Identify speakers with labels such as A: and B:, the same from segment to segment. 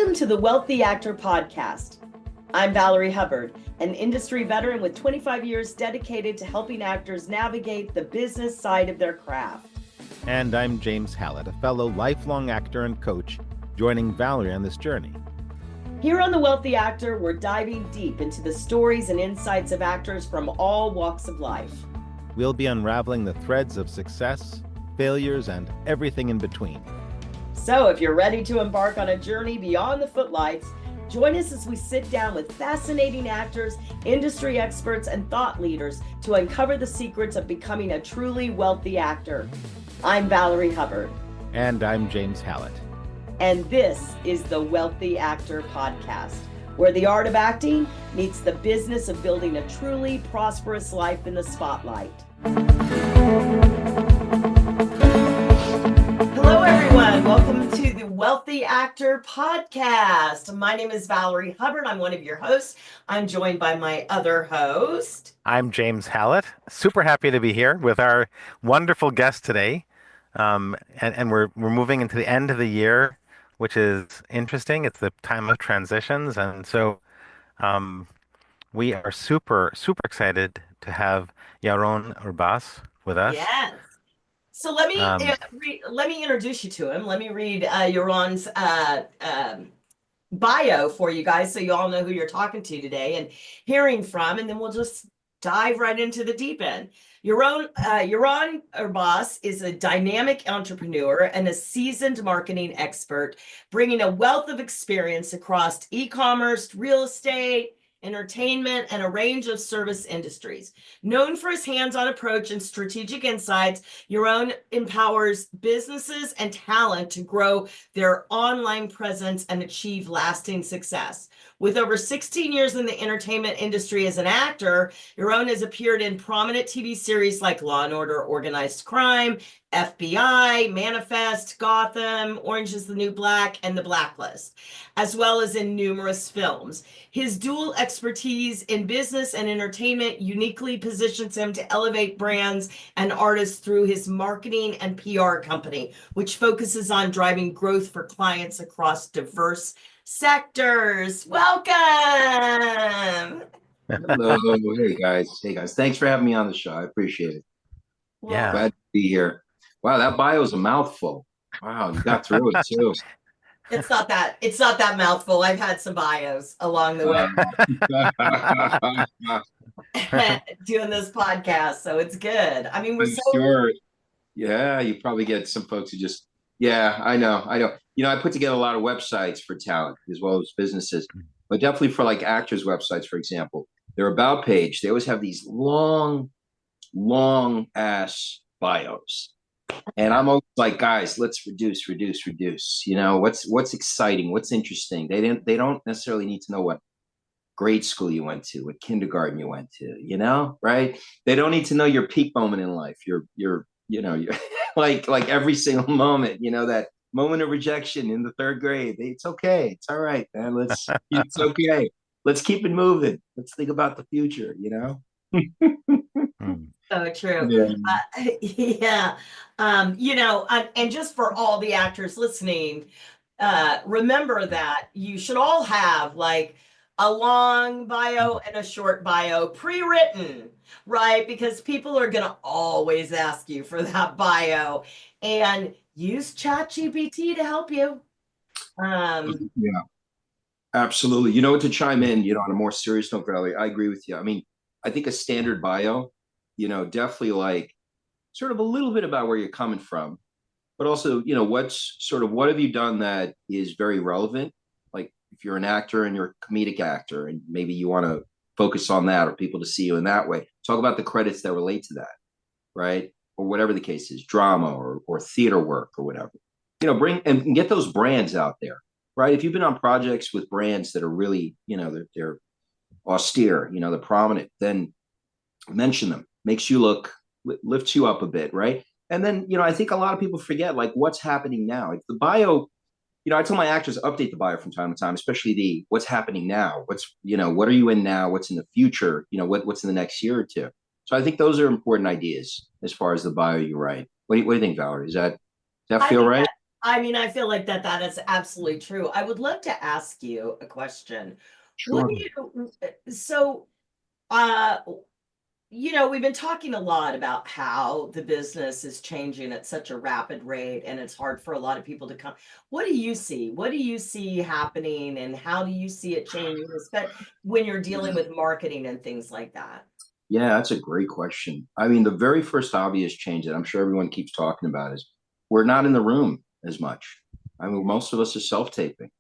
A: Welcome to the Wealthy Actor Podcast. I'm Valerie Hubbard, an industry veteran with 25 years dedicated to helping actors navigate the business side of their craft.
B: And I'm James Hallett, a fellow lifelong actor and coach, joining Valerie on this journey.
A: Here on The Wealthy Actor, we're diving deep into the stories and insights of actors from all walks of life.
B: We'll be unraveling the threads of success, failures, and everything in between.
A: So if you're ready to embark on a journey beyond the footlights, join us as we sit down with fascinating actors, industry experts, and thought leaders to uncover the secrets of becoming a truly wealthy actor. I'm Valerie Hubbard.
B: And I'm James Hallett.
A: And this is the Wealthy Actor Podcast, where the art of acting meets the business of building a truly prosperous life in the spotlight. Hello, everyone. Welcome to the Wealthy Actor Podcast. My name is Valerie Hubbard. I'm one of your hosts. I'm joined by my other host.
B: I'm James Hallett. Super happy to be here with our wonderful guest today. And we're moving into the end of the year, which is interesting. It's the time of transitions. And so we are super excited to have Yaron Urbas with us.
A: Yes. So let me introduce you to him. Let me read Yaron's bio for you guys so you all know who you're talking to today and hearing from, and then we'll just dive right into the deep end. Yaron Urbas is a dynamic entrepreneur and a seasoned marketing expert, bringing a wealth of experience across e-commerce, real estate, entertainment, and a range of service industries. Known for his hands-on approach and strategic insights, Yaron empowers businesses and talent to grow their online presence and achieve lasting success. With over 16 years in the entertainment industry as an actor, Yaron has appeared in prominent TV series like Law & Order: Organized Crime, FBI, Manifest, Gotham, Orange is the New Black, and The Blacklist, as well as in numerous films. His dual expertise in business and entertainment uniquely positions him to elevate brands and artists through his marketing and PR company, which focuses on driving growth for clients across diverse sectors. Welcome.
C: Hello. Hey guys. Thanks for having me on the show. I appreciate it.
B: Yeah.
C: Glad to be here. Wow, that bio is a mouthful. Wow, you got through it too.
A: It's not that mouthful. I've had some bios along the way doing this podcast, so it's good. I mean, we're so
C: sure. Yeah, you probably get some folks who just, yeah, I know. You know, I put together a lot of websites for talent as well as businesses, but definitely for like actors' websites, for example, their about page, they always have these long ass bios. And I'm always like, guys, let's reduce. You know, what's exciting, what's interesting. They don't necessarily need to know what grade school you went to, what kindergarten you went to, you know, right? They don't need to know your peak moment in life. You're like every single moment, you know, that moment of rejection in the third grade. It's okay. It's all right, man. It's okay. Let's keep it moving. Let's think about the future, you know?
A: So true.
C: Yeah.
A: You know, and just for all the actors listening, remember that you should all have like a long bio and a short bio pre-written, right? Because people are going to always ask you for that bio, and use ChatGPT to help you.
C: Yeah, absolutely. You know what, to chime in, you know, on a more serious note, Valerie, I agree with you. I mean, I think a standard bio, you know, definitely like sort of a little bit about where you're coming from, but also, you know, what have you done that is very relevant? Like if you're an actor and you're a comedic actor and maybe you want to focus on that or people to see you in that way, talk about the credits that relate to that, right? Or whatever the case is, drama or theater work or whatever, you know, bring and get those brands out there, right? If you've been on projects with brands that are really, you know, they're austere, you know, they're prominent, then mention them. Makes you look, lifts you up a bit, right? And then, you know, I think a lot of people forget like what's happening now. Like the bio, you know, I tell my actors update the bio from time to time, especially the what's happening now. What's, you know, what are you in now? What's in the future? You know, what's in the next year or two? So I think those are important ideas as far as the bio you write. What do you think, Valerie? Does that feel right?
A: I mean, I feel like that is absolutely true. I would love to ask you a question. What do
C: Sure.
A: you, so, uh, we've been talking a lot about how the business is changing at such a rapid rate and it's hard for a lot of people to come. What do you see? What do you see happening and how do you see it changing, especially when you're dealing with marketing and things like that?
C: Yeah, that's a great question. I mean, the very first obvious change that I'm sure everyone keeps talking about is we're not in the room as much. I mean, most of us are self-taping.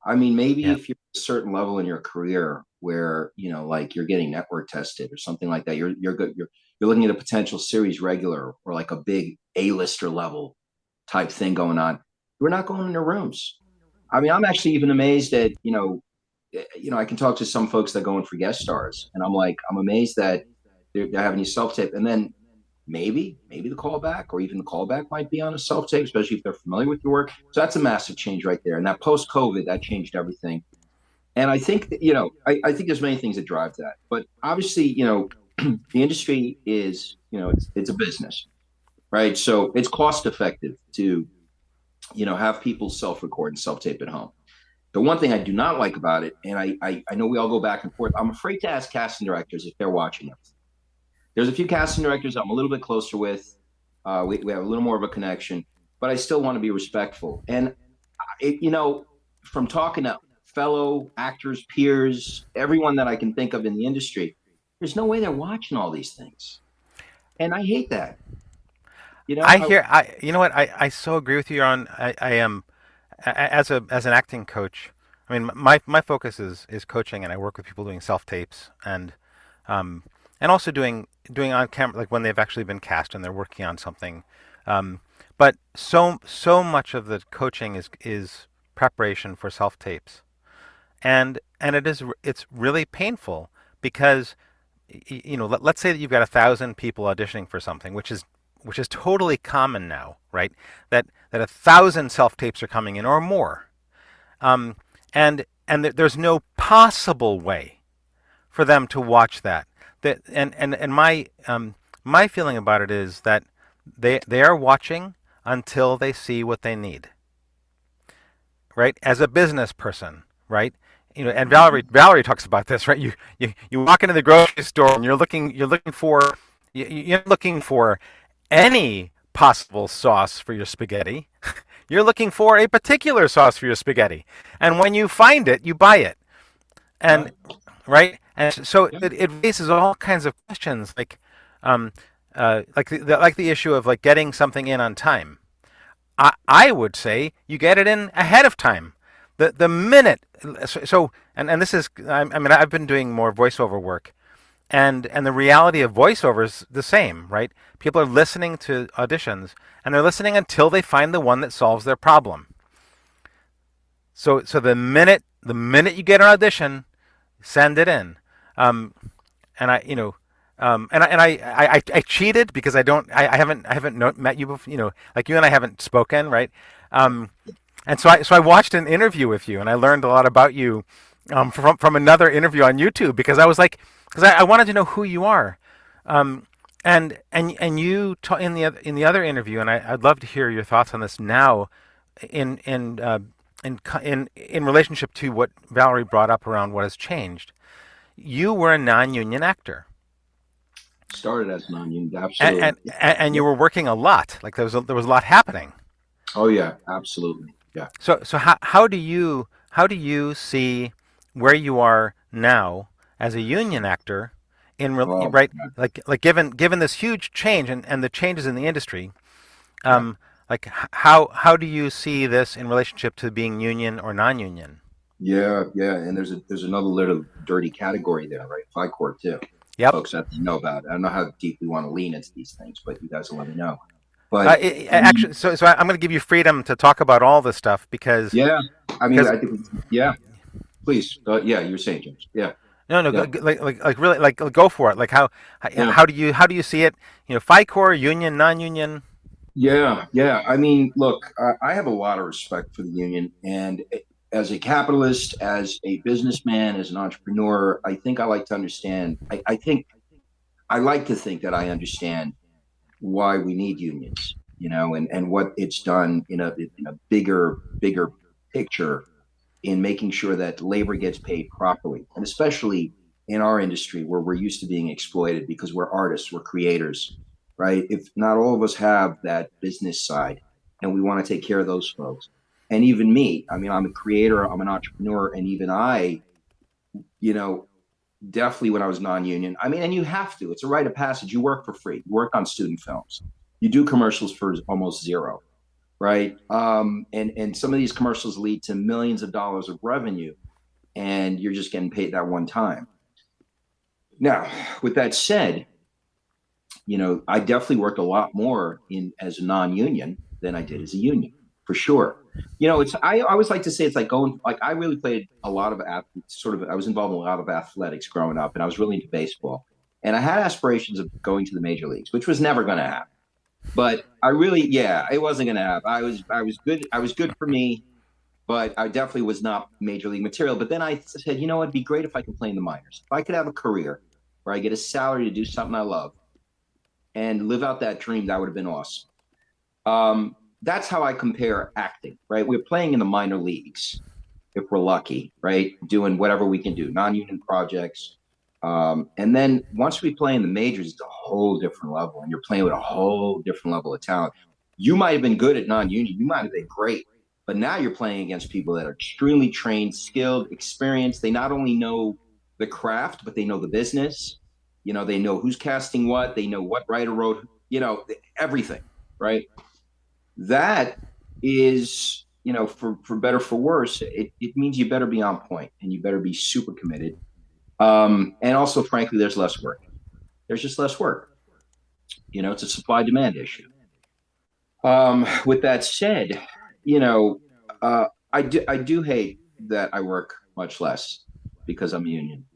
C: I mean, maybe
B: Yeah.
C: if you're at a certain level in your career where, like you're getting network tested or something like that, you're good. You're looking at a potential series regular or like a big A-lister level type thing going on. We're not going into rooms. I mean, I'm actually even amazed at, I can talk to some folks that go in for guest stars, and I'm amazed that they're having you self tape, and then maybe the callback or even the callback might be on a self tape, especially if they're familiar with your work. So that's a massive change right there. And that post COVID, that changed everything. And I think that, I think there's many things that drive that, but obviously, the industry is, it's a business, right? So it's cost effective to, have people self record and self tape at home. The one thing I do not like about it, and I know we all go back and forth, I'm afraid to ask casting directors if they're watching it. There's a few casting directors I'm a little bit closer with. We have a little more of a connection, but I still want to be respectful. And, from talking to fellow actors, peers, everyone that I can think of in the industry, there's no way they're watching all these things. And I hate that.
B: You know what? I so agree with you on. I am, as an acting coach. I mean, my focus is coaching, and I work with people doing self tapes um, and also doing on camera, like when they've actually been cast and they're working on something. Um, but so much of the coaching is preparation for self tapes, and it's really painful because let's say that you've got 1,000 people auditioning for something, which is totally common now, right? That 1,000 self tapes are coming in or more, um, there's no possible way for them to watch that. And my feeling about it is that they are watching until they see what they need, right? As a business person, right? And Valerie talks about this, right? You walk into the grocery store and you're looking for any possible sauce for your spaghetti. You're looking for a particular sauce for your spaghetti, and when you find it, you buy it. And right, and so it raises all kinds of questions, um, like the issue of like getting something in on time. I would say you get it in ahead of time. The minute and this is I mean I've been doing more voiceover work, and the reality of voiceover is the same, right? People are listening to auditions and they're listening until they find the one that solves their problem. So the minute you get an audition, send it in. And I, I cheated because I haven't met you before, like you and I haven't spoken, right? And so I watched an interview with you and I learned a lot about you, from another interview on YouTube because I wanted to know who you are. And you in the other interview, and I'd love to hear your thoughts on this now, in in in relationship to what Valerie brought up around what has changed. You were a non-union actor,
C: Started as non-union,
B: and
C: absolutely.
B: and you were working a lot. Like there was a lot happening.
C: Oh yeah, absolutely. Yeah.
B: So how do you see where you are now as a union actor
C: Oh,
B: right, like given this huge change and the changes in the industry,
C: yeah.
B: like how do you see this in relationship to being union or non-union?
C: Yeah. And there's another little dirty category there, right? Fly court too.
B: Yep.
C: Folks have to know about it. I don't know how deep we want to lean into these things, but you guys will let me know. But I
B: Actually,
C: mean,
B: so I'm going to give you freedom to talk about all this stuff because
C: yeah, I mean,
B: because
C: I think, yeah, please. Yeah, you were saying, James. Yeah,
B: no,
C: yeah,
B: like really, like go for it. Like
C: yeah,
B: how do you see it? FICOR, union, non-union.
C: yeah. I mean, look, I have a lot of respect for the union, and as a capitalist, as a businessman, as an entrepreneur, I think I like to understand. I think I like to think that I understand why we need unions. and what it's done in a bigger picture in making sure that labor gets paid properly, and especially in our industry where we're used to being exploited because we're artists, we're creators, right? If not all of us have that business side, and we want to take care of those folks. And even me, I mean, I'm a creator, I'm an entrepreneur, and even I, you know, definitely when I was non-union, I mean, and you have to, it's a rite of passage. You work for free, you work on student films, you do commercials for almost zero, right? And some of these commercials lead to millions of dollars of revenue, and you're just getting paid that one time. Now, with that said, I definitely worked a lot more as a non-union than I did as a union, for sure. I always like to say it's like I really played a lot of I was involved in a lot of athletics growing up, and I was really into baseball. And I had aspirations of going to the major leagues, which was never going to happen. But it wasn't going to happen. I was good. I was good for me, but I definitely was not major league material. But then I said, it'd be great if I could play in the minors. If I could have a career where I get a salary to do something I love and live out that dream, that would have been awesome. That's how I compare acting, right? We're playing in the minor leagues if we're lucky, right? Doing whatever we can do, non-union projects. And then once we play in the majors, it's a whole different level, and you're playing with a whole different level of talent. You might have been good at non-union, you might have been great, but now you're playing against people that are extremely trained, skilled, experienced. They not only know the craft, but they know the business. They know who's casting what, they know what writer wrote, everything, right? That is, for better, for worse, it means you better be on point and you better be super committed. And also, frankly, there's less work. There's just less work. It's a supply demand issue. With that said, I do hate that I work much less because I'm a union.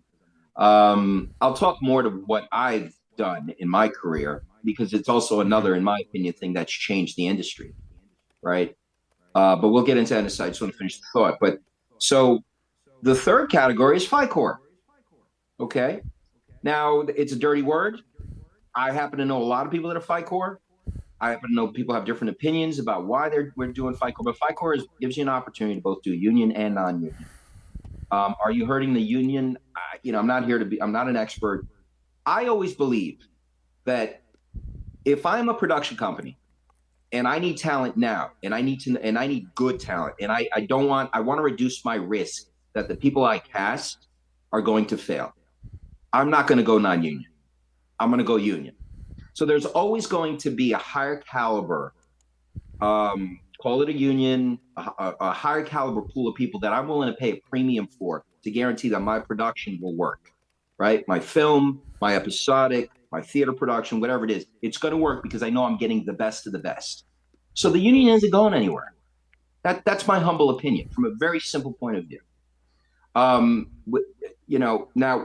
C: I'll talk more to what I've done in my career, because it's also another, in my opinion, thing that's changed the industry, right? But we'll get into that in a second. I just want to finish the thought. But so the third category is FICOR. Okay. Now, it's a dirty word. I happen to know a lot of people that are FICOR. I happen to know people have different opinions about why we're doing FICOR, but FICOR gives you an opportunity to both do union and non-union. Are you hurting the union? I'm not an expert. I always believe that if I'm a production company and I need talent now, and I need good talent, and I want to reduce my risk that the people I cast are going to fail, I'm not going to go non-union. I'm going to go union. So there's always going to be a higher caliber, call it a union, a higher caliber pool of people that I'm willing to pay a premium for to guarantee that my production will work, right? My film, my episodic, my theater production, whatever it is, it's going to work because I know I'm getting the best of the best. So the union isn't going anywhere. That's my humble opinion from a very simple point of view. Now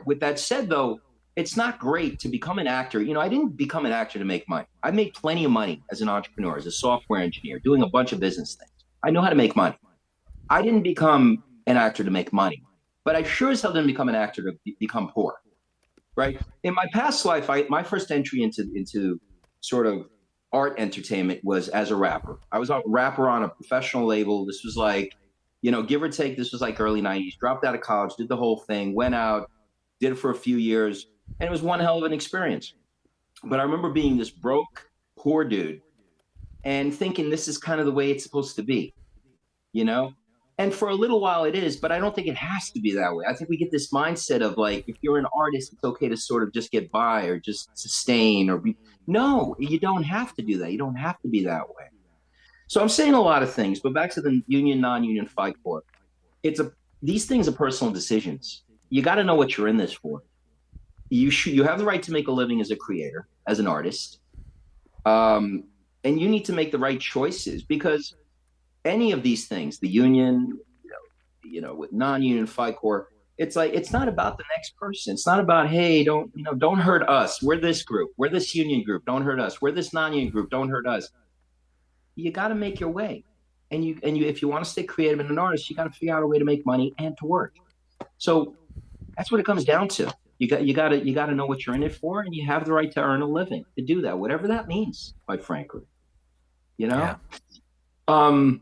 C: with that said, though, it's not great to become an actor. I didn't become an actor to make money. I made plenty of money as an entrepreneur, as a software engineer, doing a bunch of business things. I know how to make money. I didn't become an actor to make money, but I sure as hell didn't become an actor to become poor, right? In my past life, my first entry into sort of art entertainment was as a rapper. I was a rapper on a professional label. This was like, give or take, this was like early 90s. Dropped out of college, did the whole thing, went out, did it for a few years, and it was one hell of an experience. But I remember being this broke, poor dude and thinking this is kind of the way it's supposed to be, And for a little while it is, but I don't think it has to be that way. I think we get this mindset of like, if you're an artist, it's okay to sort of just get by or just sustain or be. No, you don't have to do that. You don't have to be that way. So I'm saying a lot of things, but back to the union, non-union fight for it. These things are personal decisions. You got to know what you're in this for. You have the right to make a living as a creator, as an artist. And you need to make the right choices, because any of these things, the union, with non-union FICOR, it's like, it's not about the next person. It's not about, hey, don't hurt us. We're this group. We're this union group. Don't hurt us. We're this non-union group. Don't hurt us. You got to make your way. And if you want to stay creative and an artist, you got to figure out a way to make money and to work. So that's what it comes down to. You got to know what you're in it for, and you have the right to earn a living, to do that, whatever that means, quite frankly. you
B: Yeah.
C: know?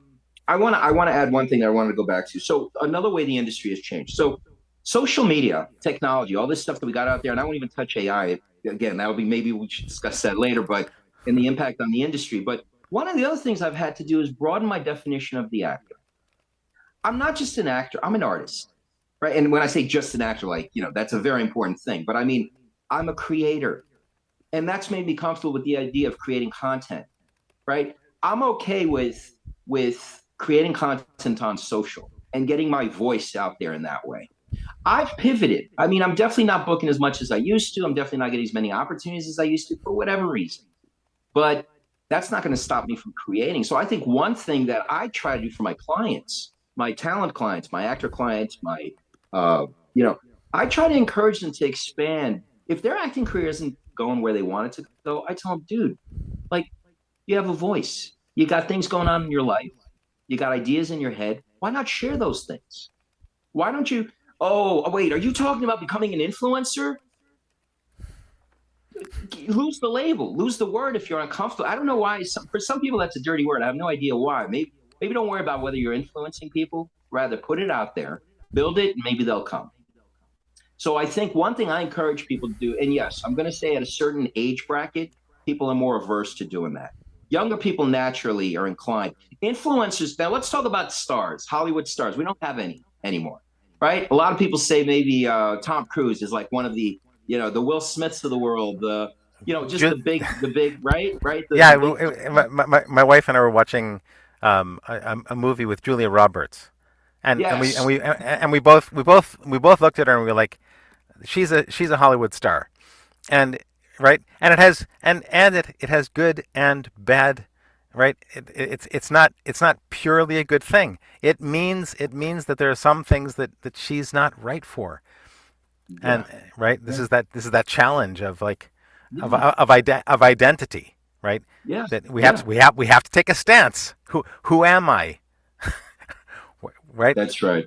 C: I want to add one thing that I wanted to go back to. So another way the industry has changed. So social media, technology, all this stuff that we got out there, and I won't even touch AI. Again, that'll be, maybe we should discuss that later, but and the impact on the industry. But one of the other things I've had to do is broaden my definition of the actor. I'm not just an actor, I'm an artist. Right. And when I say just an actor, like, that's a very important thing. But I mean, I'm a creator. And that's made me comfortable with the idea of creating content. Right. I'm okay with creating content on social and getting my voice out there in that way. I've pivoted. I mean, I'm definitely not booking as much as I used to. I'm definitely not getting as many opportunities as I used to for whatever reason. But that's not going to stop me from creating. So I think one thing that I try to do for my clients, my talent clients, my actor clients, my, uh, you know, I try to encourage them to expand. If their acting career isn't going where they want it to go, I tell them, dude, like, you have a voice. You got things going on in your life. You got ideas in your head. Why not share those things? Why don't you? Oh, wait, are you talking about becoming an influencer? Lose the label, lose the word if you're uncomfortable. I don't know why. For some people, that's a dirty word. I have no idea why. Maybe don't worry about whether you're influencing people. Rather, put it out there, build it, and maybe they'll come. So I think one thing I encourage people to do, and yes, I'm going to say at a certain age bracket, people are more averse to doing that. Younger people naturally are inclined. Influencers, now let's talk about stars, Hollywood stars. We don't have any anymore, right? A lot of people say maybe Tom Cruise is like one of the, the Will Smiths of the world, just the big, right?
B: Yeah,
C: The big,
B: my wife and I were watching a movie with Julia Roberts,
C: yes,
B: and we both looked at her and we were like, she's a Hollywood star, and right, and it has good and bad, right? It's not purely a good thing. It means that there are some things that she's not right for, and
C: yeah,
B: right,
C: yeah,
B: this is that challenge of like of
C: yeah,
B: of, of identity, right?
C: yeah,
B: That we have
C: yeah.
B: to we have we have to take a stance. Who am I, right?
C: That's right.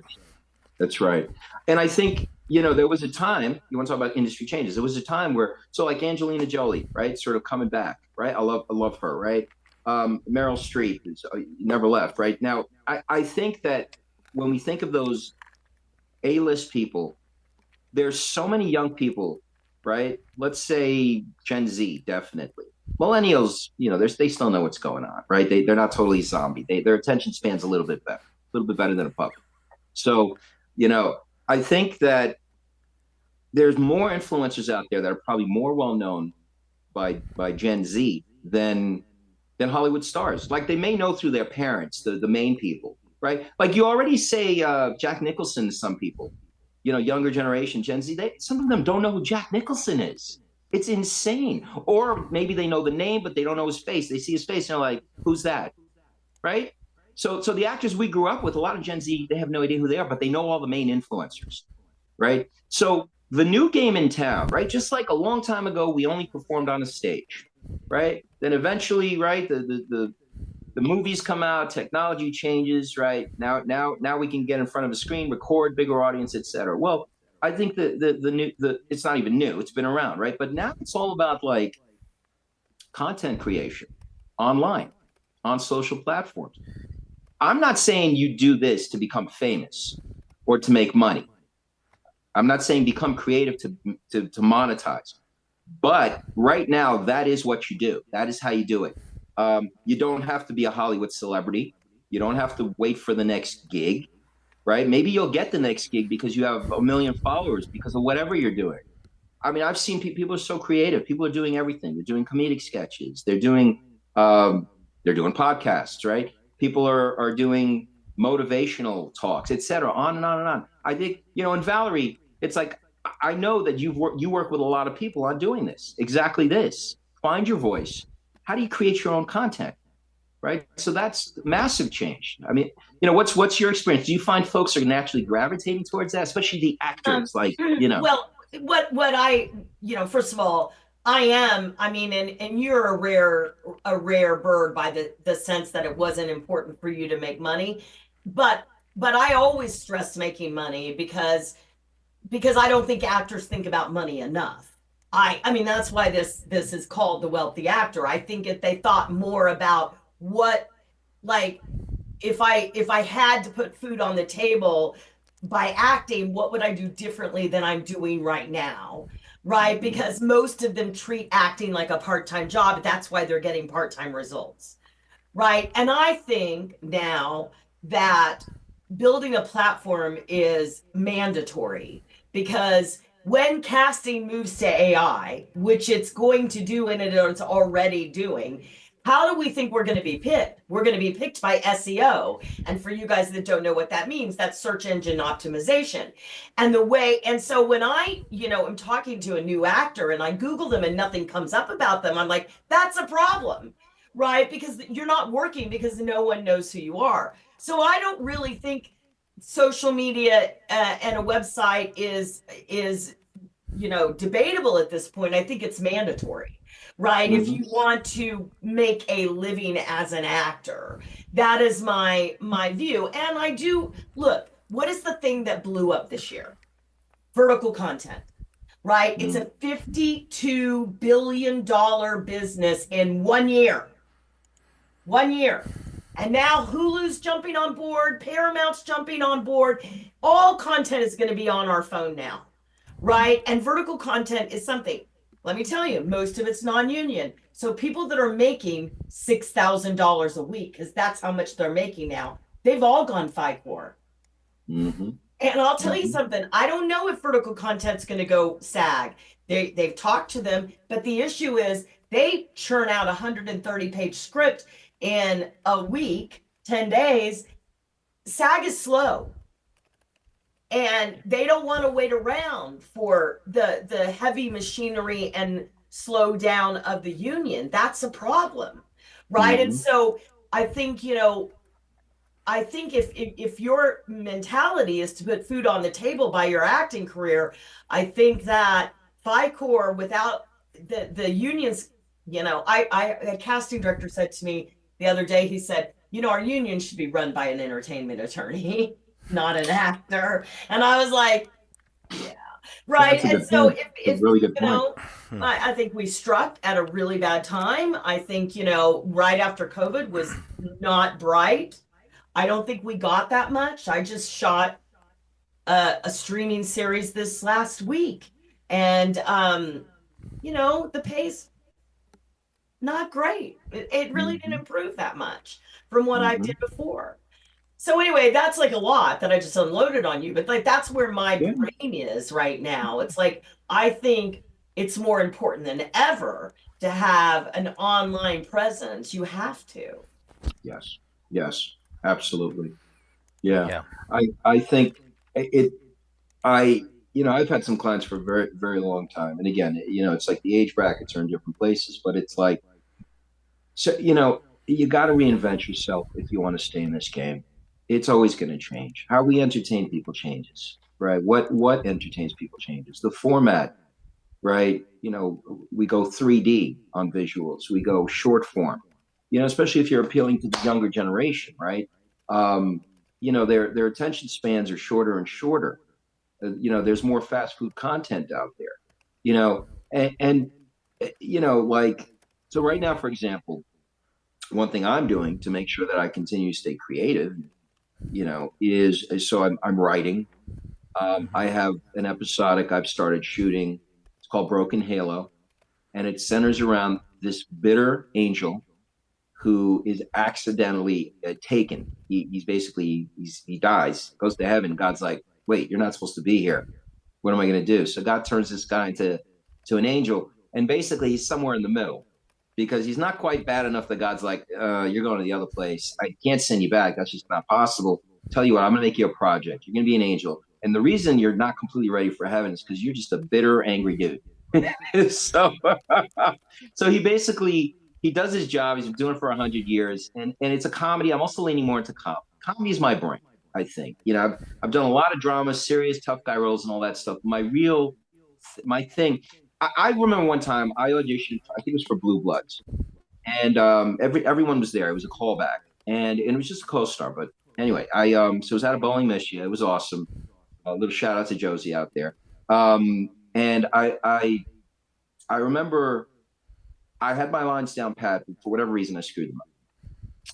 C: That's right. And I think, there was a time, you want to talk about industry changes. There was a time where, so like Angelina Jolie, right? Sort of coming back, right? I love her, right? Meryl Streep is never left, right? Now, I think that when we think of those A-list people, there's so many young people, right? Let's say Gen Z, definitely. Millennials, they still know what's going on, right? They're not totally zombie. Their attention span's a little bit better than a puppy. So, you know, I think that there's more influencers out there that are probably more well known by Gen Z than Hollywood stars. Like they may know through their parents, the main people, right? Like you already say Jack Nicholson to some people, younger generation, Gen Z, some of them don't know who Jack Nicholson is. It's insane. Or maybe they know the name, but they don't know his face. They see his face and they're like, who's that? Right? So the actors we grew up with, a lot of Gen Z, they have no idea who they are, but they know all the main influencers, right? So the new game in town, right? Just like a long time ago, we only performed on a stage, right? Then eventually, right, the movies come out, technology changes, right? Now we can get in front of a screen, record, bigger audience, etc. Well, I think the it's not even new, it's been around, right? But now it's all about like content creation online on social platforms. I'm not saying you do this to become famous or to make money. I'm not saying become creative to monetize. But right now, that is what you do. That is how you do it. You don't have to be a Hollywood celebrity. You don't have to wait for the next gig, right? Maybe you'll get the next gig because you have a million followers because of whatever you're doing. I mean, I've seen people are so creative. People are doing everything. They're doing comedic sketches. They're doing podcasts, right? People are doing motivational talks, etc. On and on and on. I think and Valerie, it's like I know that you work with a lot of people on doing this, exactly this. Find your voice. How do you create your own content, right? So that's massive change. I mean, what's your experience? Do you find folks are naturally gravitating towards that, especially the actors?
A: Well, what I, first of all, I mean, and you're a rare bird by the sense that it wasn't important for you to make money. But I always stress making money because I don't think actors think about money enough. I mean that's why this is called the wealthy actor. I think if they thought more about what, like, if I had to put food on the table by acting, what would I do differently than I'm doing right now? Right? Because most of them treat acting like a part-time job. That's why they're getting part-time results. Right? And I think now that building a platform is mandatory because when casting moves to AI, which it's going to do and it's already doing, how do we think we're going to be picked? We're going to be picked by SEO. And for you guys that don't know what that means, that's search engine optimization. And the way, and so when I, am talking to a new actor and I Google them and nothing comes up about them, I'm like, that's a problem, right? Because you're not working because no one knows who you are. So I don't really think social media and a website is debatable at this point. I think it's mandatory, right? If you want to make a living as an actor, that is my view. And I do look, what is the thing that blew up this year? Vertical content, right? It's a $52 billion business in 1 year. 1 year. And now Hulu's jumping on board, Paramount's jumping on board. All content is going to be on our phone now, right? And vertical content is something, let me tell you, most of it's non-union. So people that are making $6,000 a week, because that's how much they're making now, they've all gone FICOR. And I'll tell you something, I don't know if vertical content's going to go SAG. They've talked to them, but the issue is they churn out a 130-page script in a week, 10 days. SAG is slow. And they don't want to wait around for the heavy machinery and slow down of the union. That's a problem, right? And so I think, I think if your mentality is to put food on the table by your acting career, I think that FICOR without the unions, a casting director said to me the other day, he said, our union should be run by an entertainment attorney, not an actor. And I was like, yeah, right. And so if
C: really good point.
A: I think we struck at a really bad time. I think, right after COVID was not bright. I don't think we got that much. I just shot a streaming series this last week. And, the pay's not great. It really didn't improve that much from what I did before. So anyway, that's like a lot that I just unloaded on you, but like that's where my brain is right now. It's like I think it's more important than ever to have an online presence. You have to.
C: Yes, absolutely. Yeah. I think I've had some clients for a very, very long time. And again, it's like the age brackets are in different places, but it's like, so, you got to reinvent yourself if you want to stay in this game. It's always going to change. How we entertain people changes, right? What entertains people changes. The format, right? We go 3D on visuals. We go short form, especially if you're appealing to the younger generation, right? Their attention spans are shorter and shorter. There's more fast food content out there, and like, so right now, for example, one thing I'm doing to make sure that I continue to stay creative, is so I'm writing. I have an episodic I've started shooting. It's called Broken Halo, and it centers around this bitter angel who is accidentally taken. He dies, goes to heaven. God's like, wait, you're not supposed to be here. What am I going to do? So God turns this guy into an angel, and basically he's somewhere in the middle, because he's not quite bad enough that God's like, you're going to the other place. I can't send you back. That's just not possible. Tell you what, I'm going to make you a project. You're going to be an angel. And the reason you're not completely ready for heaven is because you're just a bitter, angry dude. so he does his job. He's been doing it for 100 years. And it's a comedy. I'm also leaning more into comedy. Comedy is my brain, I think. I've done a lot of drama, serious tough guy roles and all that stuff. My thing, I remember one time I auditioned, I think it was for Blue Bloods. And everyone was there. It was a callback. And it was just a co-star. But anyway, so it was out of Bowling, Michigan. It was awesome. A little shout out to Josie out there. And I remember I had my lines down pat, but for whatever reason I screwed them up.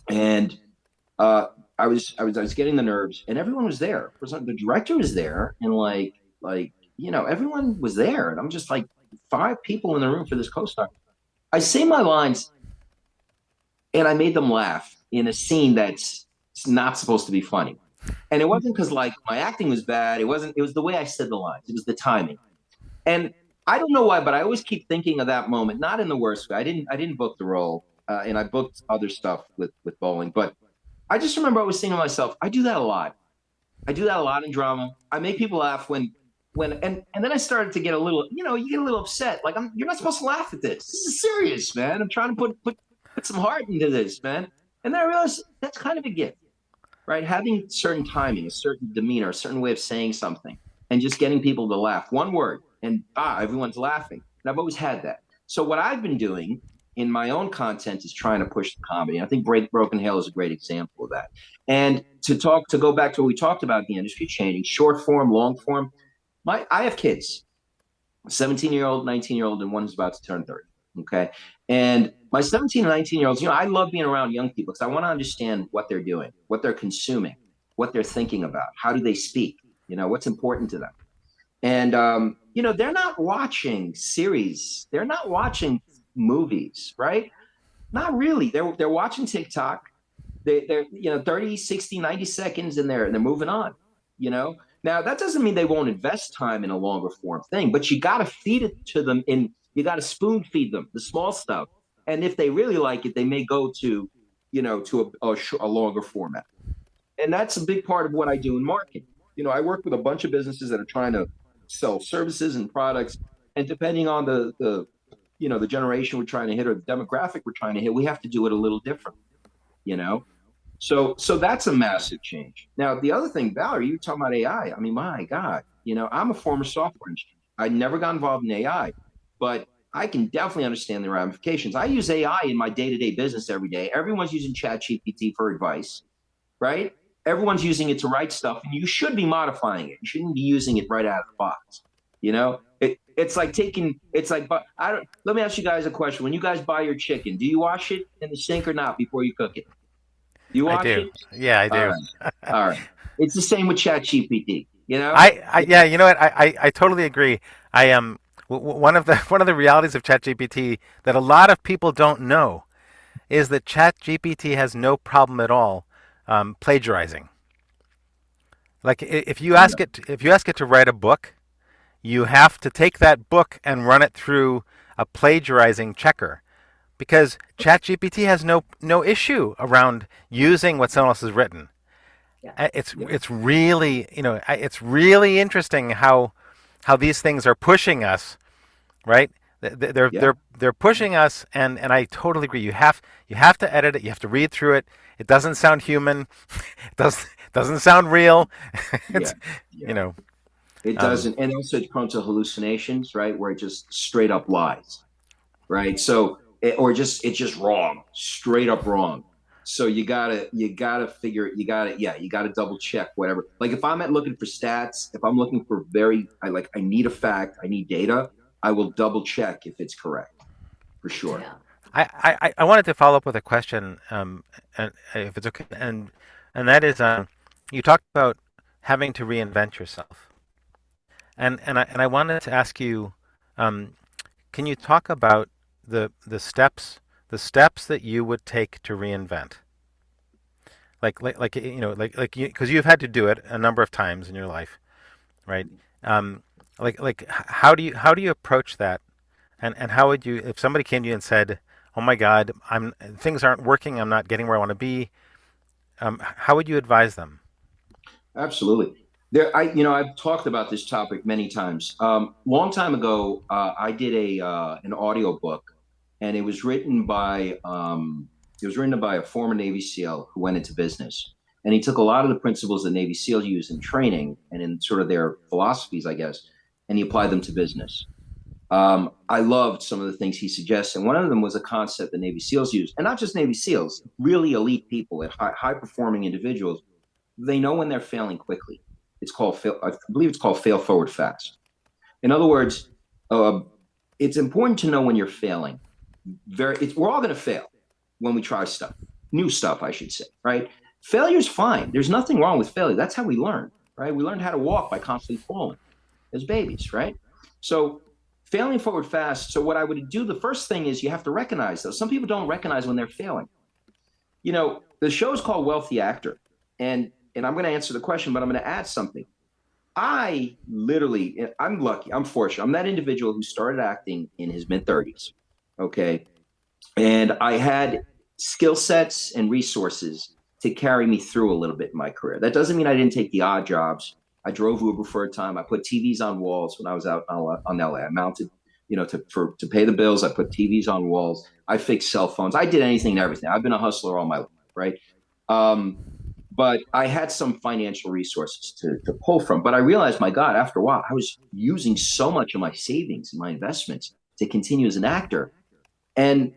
C: And I was getting the nerves, and everyone was there. The director was there, and everyone was there, and I'm just like, five people in the room for this co-star. I say my lines, and I made them laugh in a scene that's not supposed to be funny. And it wasn't because like my acting was bad. It wasn't. It was the way I said the lines. It was the timing. And I don't know why, but I always keep thinking of that moment. Not in the worst way. I didn't book the role, and I booked other stuff with bowling. But I just remember I was saying to myself, I do that a lot. I do that a lot in drama. I make people laugh and then I started to get a little, you get a little upset. Like you're not supposed to laugh at this. This is serious, man. I'm trying to put some heart into this, man. And then I realized that's kind of a gift, right? Having certain timing, a certain demeanor, a certain way of saying something, and just getting people to laugh. One word, and everyone's laughing. And I've always had that. So what I've been doing in my own content is trying to push the comedy. I think Broken Hail is a great example of that. And to go back to what we talked about, the industry changing, short form, long form. I have kids, a 17-year-old, 19-year-old, and one who's about to turn 30. Okay. And my 17 and 19-year-olds, I love being around young people because I want to understand what they're doing, what they're consuming, what they're thinking about, how do they speak, what's important to them. And, they're not watching series. They're not watching movies, right? Not really. They're watching TikTok. They're 30, 60, 90 seconds and they're moving on, Now that doesn't mean they won't invest time in a longer form thing, but you got to feed it to them you got to spoon feed them the small stuff. And if they really like it, they may go to a longer format. And that's a big part of what I do in marketing. I work with a bunch of businesses that are trying to sell services and products. And depending on the generation we're trying to hit or the demographic we're trying to hit, we have to do it a little different, So that's a massive change. Now, the other thing, Valerie, you were talking about AI. I mean, my God, I'm a former software engineer. I never got involved in AI, but I can definitely understand the ramifications. I use AI in my day-to-day business every day. Everyone's using ChatGPT for advice, right? Everyone's using it to write stuff, and you should be modifying it. You shouldn't be using it right out of the box. But let me ask you guys a question. When you guys buy your chicken, do you wash it in the sink or not before you cook it? Do you wash it?
B: Yeah, I do.
C: All right. All right. It's the same with ChatGPT.
B: Yeah, you know what? I totally agree. I am one of the realities of ChatGPT that a lot of people don't know is that ChatGPT has no problem at all plagiarizing. Like if you ask it to write a book, you have to take that book and run it through a plagiarizing checker, because ChatGPT has no issue around using what someone else has written. Yeah. It's really it's really interesting how these things are pushing us, right? They're pushing us, and I totally agree. You have to edit it. You have to read through it. It doesn't sound human. It doesn't sound real.
C: It doesn't, and also it's prone to hallucinations, right? Where it just straight up lies, right? So it's just wrong, straight up wrong. So you gotta figure it. You gotta double check whatever. Like if I'm looking for stats, if I'm looking for I need a fact, I need data, I will double check if it's correct, for sure.
A: Yeah.
B: I wanted to follow up with a question, and if it's okay, and that is, you talked about having to reinvent yourself, and I wanted to ask you, can you talk about the steps that you would take to reinvent? Because you've had to do it a number of times in your life, right? How do you approach that, and how would you, if somebody came to you and said, "Oh my God, things aren't working. I'm not getting where I want to be." How would you advise them?
C: Absolutely. I've talked about this topic many times. Long time ago, I did an audio book, and it was written by a former Navy SEAL who went into business, and he took a lot of the principles that Navy SEALs use in training and in sort of their philosophies, I guess, and he applied them to business. I loved some of the things he suggested. One of them was a concept that Navy SEALs use, and not just Navy SEALs, really elite people and high performing individuals. They know when they're failing quickly. I believe it's called fail forward fast. In other words, it's important to know when you're failing. We're all going to fail when we try stuff. new stuff, I should say, right? Failure's fine. There's nothing wrong with failure. That's how we learn, right? We learn how to walk by constantly falling as babies, right? So failing forward fast. So what I would do, the first thing is you have to recognize those. Some people don't recognize when they're failing. You know, the show is called Wealthy Actor. And I'm going to answer the question, but I'm going to add something. I'm lucky, I'm fortunate. I'm that individual who started acting in his mid-30s. Okay. And I had skill sets and resources to carry me through a little bit in my career. That doesn't mean I didn't take the odd jobs. I drove Uber for a time. I put TVs on walls when I was out on LA. I mounted, to pay the bills. I put TVs on walls. I fixed cell phones. I did anything and everything. I've been a hustler all my life, right? But I had some financial resources to pull from. But I realized, my God, after a while, I was using so much of my savings and my investments to continue as an actor. And,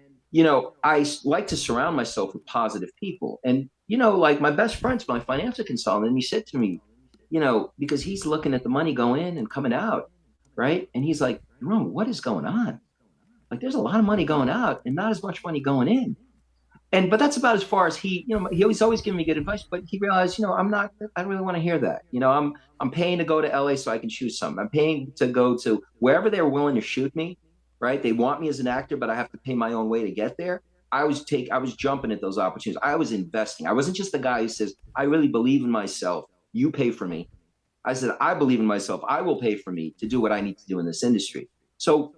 C: I like to surround myself with positive people. And, like my best friend's my financial consultant, and he said to me, because he's looking at the money going in and coming out, right? And he's like, Yaron, what is going on? Like, there's a lot of money going out and not as much money going in. But that's about as far as he was always giving me good advice, but he realized, I don't really want to hear that. I'm paying to go to LA so I can shoot something. I'm paying to go to wherever they're willing to shoot me, right? They want me as an actor, but I have to pay my own way to get there. I was jumping at those opportunities. I was investing. I wasn't just the guy who says, I really believe in myself. You pay for me. I said, I believe in myself. I will pay for me to do what I need to do in this industry. So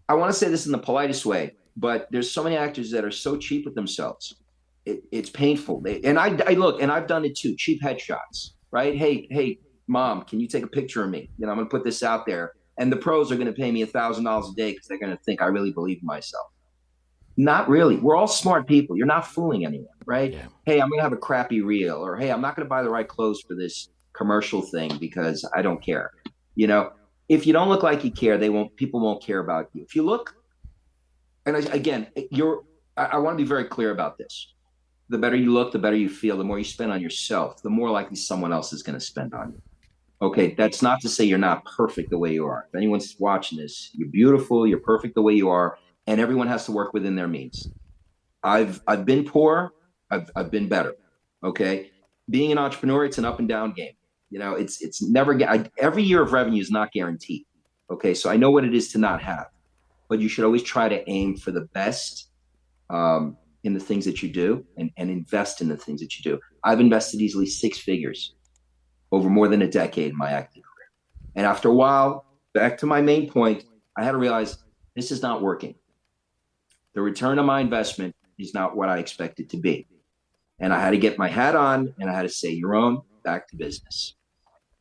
C: I want to say this in the politest way, but there's so many actors that are so cheap with themselves. It's painful. I look, and I've done it too. Cheap headshots, right? Hey, mom, can you take a picture of me? I'm going to put this out there. And the pros are going to pay me $1,000 a day because they're going to think I really believe in myself. Not really. We're all smart people. You're not fooling anyone, right? Yeah. Hey, I'm going to have a crappy reel, or hey, I'm not going to buy the right clothes for this commercial thing because I don't care. If you don't look like you care, people won't care about you. If you look, and I want to be very clear about this. The better you look, the better you feel, the more you spend on yourself, the more likely someone else is going to spend on you. Okay, that's not to say you're not perfect the way you are. If anyone's watching this, you're beautiful, you're perfect the way you are, and everyone has to work within their means. I've been poor, I've been better. Okay, being an entrepreneur, it's an up and down game. It's never every year of revenue is not guaranteed. Okay, so I know what it is to not have, but you should always try to aim for the best in the things that you do and invest in the things that you do. I've invested easily 6 figures over more than a decade in my acting career. And after a while, back to my main point, I had to realize this is not working. The return on my investment is not what I expect it to be. And I had to get my hat on and I had to say, Yaron, back to business.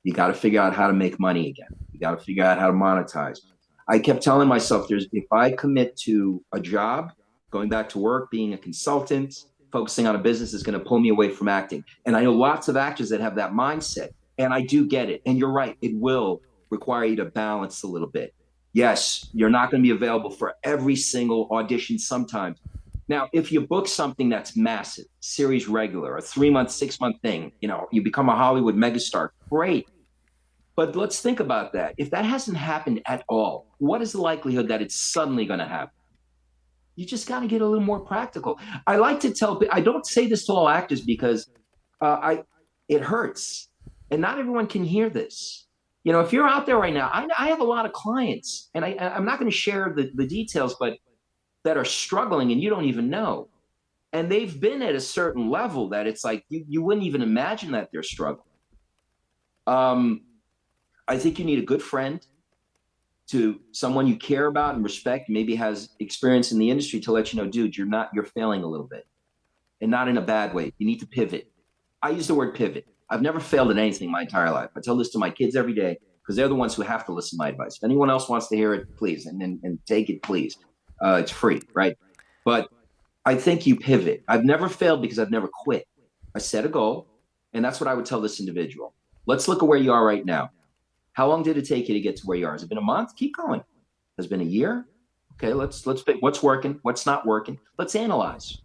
C: You got to figure out how to make money again. You got to figure out how to monetize. I kept telling myself, if I commit to a job, going back to work, being a consultant, focusing on a business is going to pull me away from acting. And I know lots of actors that have that mindset. And I do get it. And you're right. It will require you to balance a little bit. Yes, you're not going to be available for every single audition sometimes. Now, if you book something that's massive, series regular, a 3-month, 6-month thing, you become a Hollywood megastar, great. But let's think about that. If that hasn't happened at all, what is the likelihood that it's suddenly going to happen? You just got to get a little more practical. I like to tell people, I don't say this to all actors because it hurts. And not everyone can hear this. If you're out there right now, I have a lot of clients, and I'm not going to share the details, but that are struggling and you don't even know. And they've been at a certain level that it's like you wouldn't even imagine that they're struggling. I think you need a good friend, to someone you care about and respect, maybe has experience in the industry, to let you know, dude, you're failing a little bit, and not in a bad way. You need to pivot. I use the word pivot. I've never failed at anything my entire life. I tell this to my kids every day because they're the ones who have to listen to my advice. If anyone else wants to hear it, please, and take it, please. It's free, right? But I think you pivot. I've never failed because I've never quit. I set a goal, and that's what I would tell this individual. Let's look at where you are right now. How long did it take you to get to where you are? Has it been a month? Keep going. Has it been a year? Okay, let's pick what's working, what's not working. Let's analyze.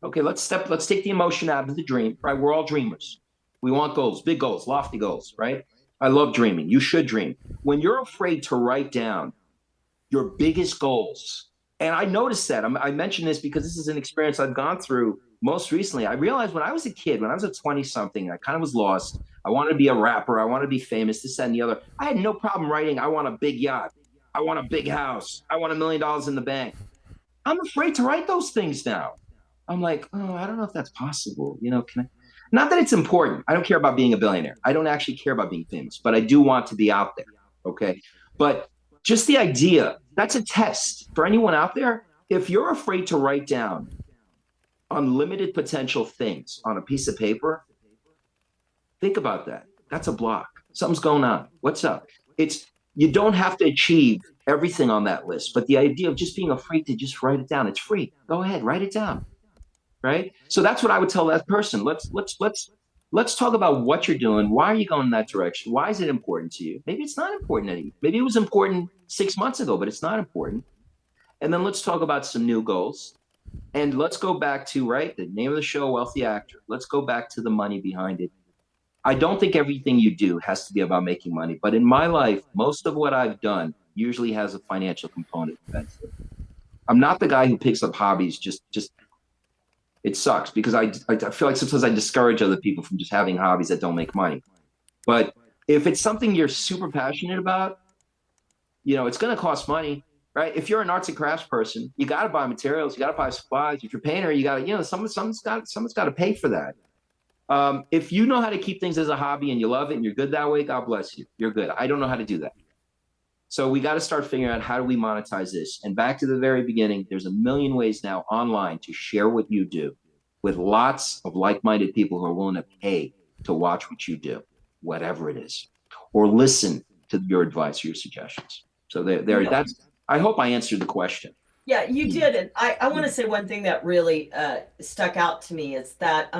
C: Okay, let's take the emotion out of the dream, right? We're all dreamers. We want goals, big goals, lofty goals, right? I love dreaming. You should dream. When you're afraid to write down your biggest goals, and I noticed that, I mention this because this is an experience I've gone through most recently, I realized when I was a kid, when I was a 20 something, I kind of was lost. I wanted to be a rapper. I wanted to be famous, this, that, and the other. I had no problem writing, I want a big yacht. I want a big house. I want $1 million in the bank. I'm afraid to write those things now. I'm like, oh, I don't know if that's possible. Can I? Not that it's important. I don't care about being a billionaire. I don't actually care about being famous, but I do want to be out there. Okay. But just the idea, that's a test for anyone out there. If you're afraid to write down unlimited potential things on a piece of paper, think about that. That's a block. Something's going on. What's up? You don't have to achieve everything on that list, but the idea of just being afraid to just write it down, it's free. Go ahead, write it down. Right? So that's what I would tell that person. Let's talk about what you're doing. Why are you going in that direction? Why is it important to you? Maybe it's not important anymore. Maybe it was important 6 months ago, but it's not important. And then let's talk about some new goals. And let's go back to, right, the name of the show, Wealthy Actor. Let's go back to the money behind it. I don't think everything you do has to be about making money, but in my life, most of what I've done usually has a financial component. I'm not the guy who picks up hobbies just it sucks because I feel like sometimes I discourage other people from just having hobbies that don't make money. But if it's something you're super passionate about, it's going to cost money, right? If you're an arts and crafts person, you got to buy materials, you got to buy supplies. If you're a painter, you got to, someone's got to pay for that. If you know how to keep things as a hobby and you love it and you're good that way, God bless you. You're good. I don't know how to do that. So we got to start figuring out how do we monetize this. And back to the very beginning, there's a million ways now online to share what you do with lots of like-minded people who are willing to pay to watch what you do, whatever it is, or listen to your advice or your suggestions. So that's, I hope I answered the question.
A: Yeah, you did. And I want to say one thing that really stuck out to me is that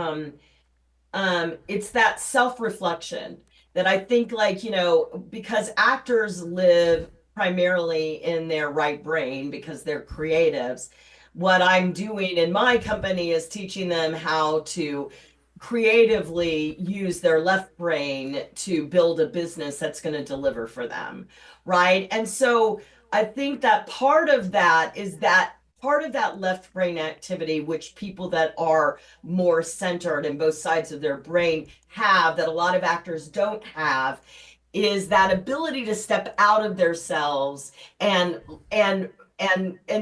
A: it's that self-reflection that I think, because actors live primarily in their right brain because they're creatives, what I'm doing in my company is teaching them how to creatively use their left brain to build a business that's going to deliver for them, right? And so I think that part of that left brain activity, which people that are more centered in both sides of their brain have, that a lot of actors don't have, is that ability to step out of themselves and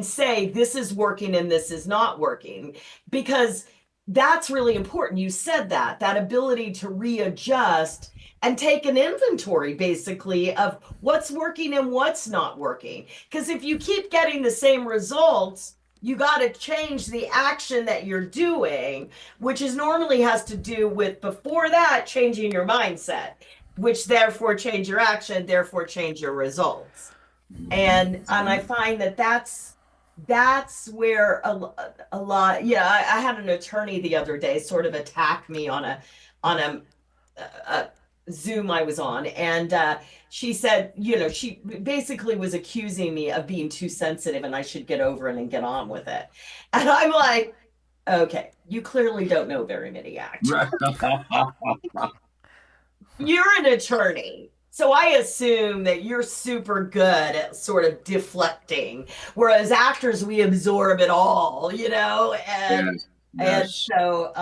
A: say, this is working and this is not working, because that's really important. You said that ability to readjust and take an inventory basically of what's working and what's not working. Because if you keep getting the same results, you got to change the action that you're doing, which is normally has to do with, before that, changing your mindset, which therefore change your action, therefore change your results. And I find that's where a lot, I had an attorney the other day sort of attack me on a Zoom I was on, and she said, she basically was accusing me of being too sensitive and I should get over it and get on with it. And I'm like, okay, you clearly don't know very many actors. You're an attorney, so I assume that you're super good at sort of deflecting, whereas actors, we absorb it all, and
C: Yes.
A: and so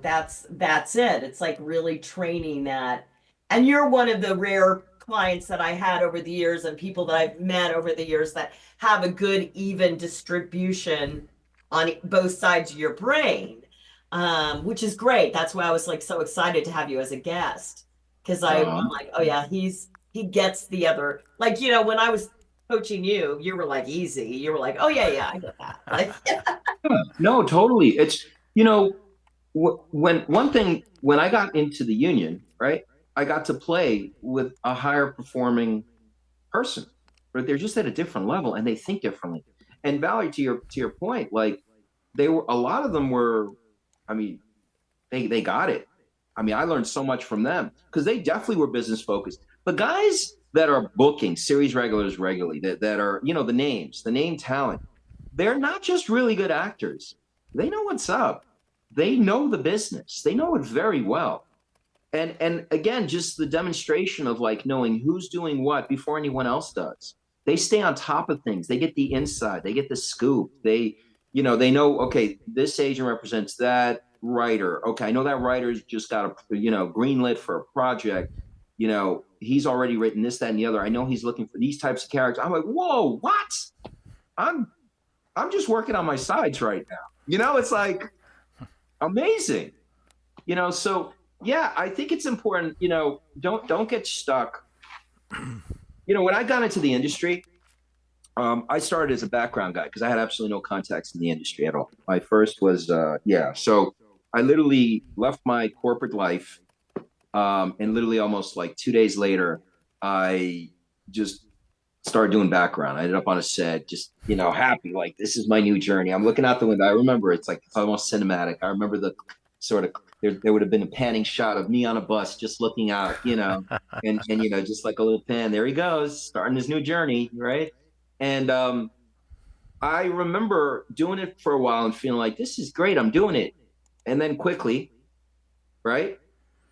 A: that's it. It's like really training that. And you're one of the rare clients that I had over the years and people that I've met over the years that have a good even distribution on both sides of your brain, which is great. That's why I was like so excited to have you as a guest, because I'm like, oh yeah, he gets the other, like, when I was coaching you, you were like easy. You were like, oh yeah, I get that. Like,
C: No, totally. It's, when I got into the union, right, I got to play with a higher performing person, but they're just at a different level and they think differently. And Valerie, to your point, like a lot of them were, I mean, they got it. I mean, I learned so much from them because they definitely were business focused. The guys that are booking series regulars regularly, that are, the name talent, they're not just really good actors. They know what's up. They know the business. They know it very well. And again, just the demonstration of like knowing who's doing what before anyone else does. They stay on top of things. They get the inside. They get the scoop. They they know, okay, this agent represents that writer. Okay, I know that writer's just got a, greenlit for a project. He's already written this, that, and the other. I know he's looking for these types of characters. I'm like, whoa, what? I'm I'm just working on my sides right now. It's like amazing. So yeah, I think it's important, don't get stuck. When I got into the industry, I started as a background guy because I had absolutely no context in the industry at all. My first was, so I literally left my corporate life, and literally almost like 2 days later, I just started doing background. I ended up on a set, just, happy, like this is my new journey. I'm looking out the window. I remember it's almost cinematic. I remember the sort of, there would have been a panning shot of me on a bus just looking out, and just like a little pan, there he goes, starting his new journey, right? And I remember doing it for a while and feeling like this is great, I'm doing it. And then quickly, right?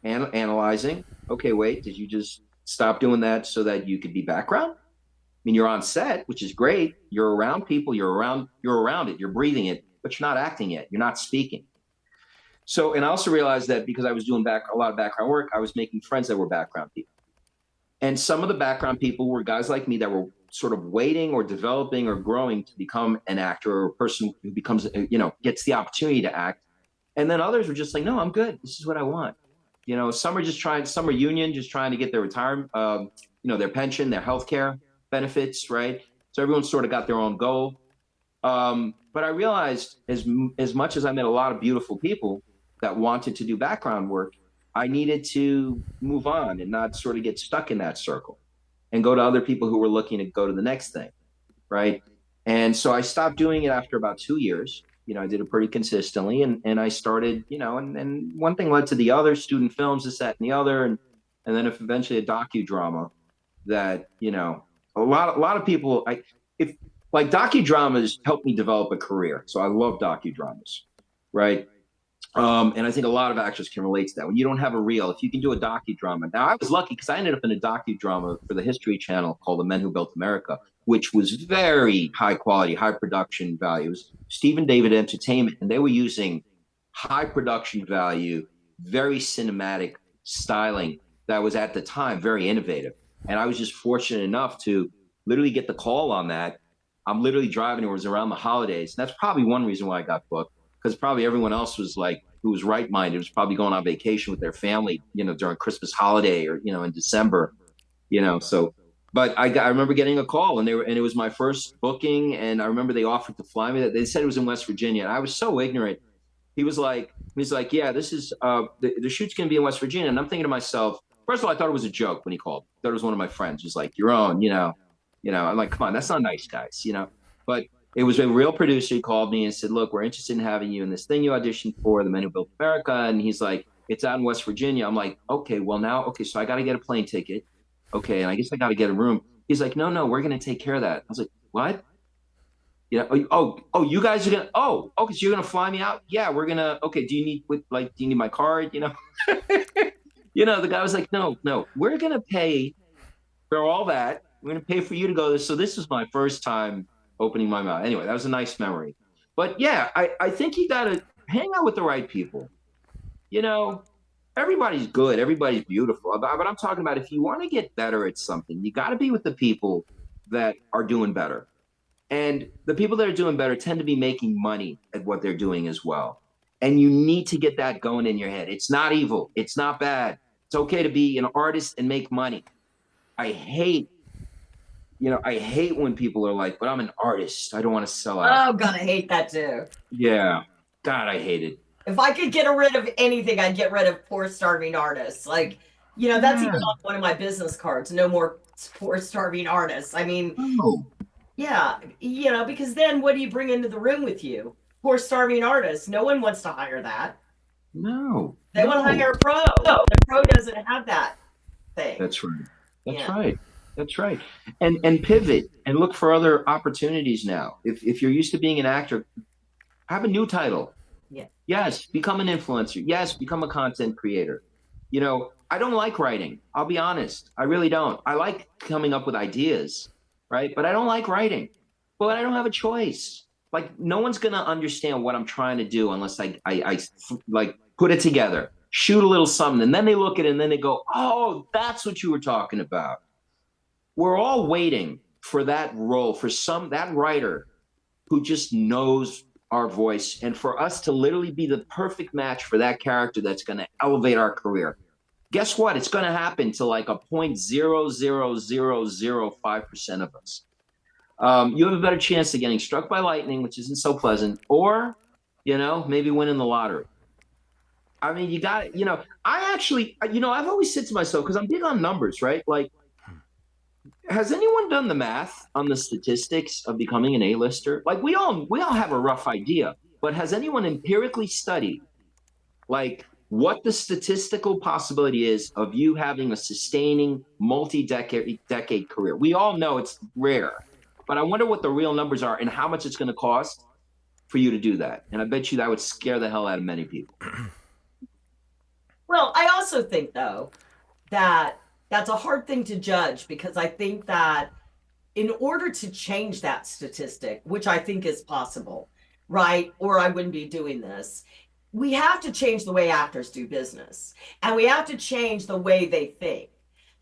C: And analyzing, okay, wait, did you just stop doing that so that you could be background? I mean, you're on set, which is great. You're around people, you're around it, you're breathing it, but you're not acting yet, you're not speaking. So, and I also realized that because I was doing a lot of background work, I was making friends that were background people. And some of the background people were guys like me that were sort of waiting or developing or growing to become an actor or a person who becomes, gets the opportunity to act. And then others were just like, no, I'm good. This is what I want. Some are union, just trying to get their retirement, their pension, their healthcare benefits, right? So everyone sort of got their own goal. But I realized as much as I met a lot of beautiful people that wanted to do background work, I needed to move on and not sort of get stuck in that circle and go to other people who were looking to go to the next thing, right? And so I stopped doing it after about 2 years. I did it pretty consistently, and I started, and one thing led to the other, student films, this, that, and the other, and then eventually a docudrama that, a lot of people, like docudramas helped me develop a career. So I love docudramas, right? And I think a lot of actors can relate to that. When you don't have a reel, if you can do a docudrama. Now, I was lucky because I ended up in a docudrama for the History Channel called The Men Who Built America, which was very high quality, high production values. Stephen David Entertainment, and they were using high production value, very cinematic styling that was at the time very innovative. And I was just fortunate enough to literally get the call on that. I'm literally driving, it was around the holidays. And that's probably one reason why I got booked, because probably everyone else was like, who was right-minded, was probably going on vacation with their family, during Christmas holiday or, in December, so, but I remember getting a call and it was my first booking. And I remember they offered to fly me. They said it was in West Virginia. And I was so ignorant. He's like, yeah, this is, the shoot's going to be in West Virginia. And I'm thinking to myself, first of all, I thought it was a joke when he called. I thought it was one of my friends. He's like, Yaron, I'm like, come on, that's not nice, guys, but it was a real producer. He called me and said, look, we're interested in having you in this thing you auditioned for, The Men Who Built America. And he's like, it's out in West Virginia. I'm like, okay, so I got to get a plane ticket. Okay. And I guess I got to get a room. He's like, no, we're going to take care of that. I was like, what? You guys are going to, okay, so you're going to fly me out? Yeah, we're going to, okay, do you need my card? The guy was like, no, we're going to pay for all that. We're going to pay for you to go there. So this was my first time opening my mouth. Anyway, that was a nice memory. But yeah, I think you got to hang out with the right people. Everybody's good. Everybody's beautiful. But I'm talking about if you want to get better at something, you got to be with the people that are doing better. And the people that are doing better tend to be making money at what they're doing as well. And you need to get that going in your head. It's not evil. It's not bad. It's okay to be an artist and make money. I hate when people are like, but I'm an artist, I don't want to sell out.
A: Oh, God, I hate that too.
C: Yeah. God, I hate it.
A: If I could get rid of anything, I'd get rid of poor, starving artists. Like, that's even on one of my business cards. No more poor, starving artists. I mean, yeah, because then what do you bring into the room with you? Poor, starving artists. No one wants to hire that.
C: No.
A: They want to hire a pro. The pro doesn't have that thing.
C: That's right. That's right. And pivot and look for other opportunities now. If you're used to being an actor, have a new title.
A: Yeah.
C: Yes, become an influencer. Yes, become a content creator. I don't like writing. I'll be honest. I really don't. I like coming up with ideas, right? But I don't like writing. But I don't have a choice. like no one's gonna understand what I'm trying to do unless I like put it together, shoot a little something, and then they look at it and then they go, oh, that's what you were talking about. We're all waiting for that role, for that writer who just knows our voice, and for us to literally be the perfect match for that character that's going to elevate our career. Guess what? It's going to happen to like a 0.00005% of us. You have a better chance of getting struck by lightning, which isn't so pleasant, or, you know, maybe winning the lottery. I mean, you got, you know, I actually, you know, I've always said to myself, because I'm big on numbers, right? Like, has anyone done the math on the statistics of becoming an A-lister? Like, we all have a rough idea, but has anyone empirically studied, like, what the statistical possibility is of you having a sustaining multi-decade career? We all know it's rare, but I wonder what the real numbers are and how much it's going to cost for you to do that. And I bet you that would scare the hell out of many people.
A: Well, I also think, though, that that's a hard thing to judge, because I think that in order to change that statistic, which I think is possible, right? Or I wouldn't be doing this. We have to change the way actors do business, and we have to change the way they think,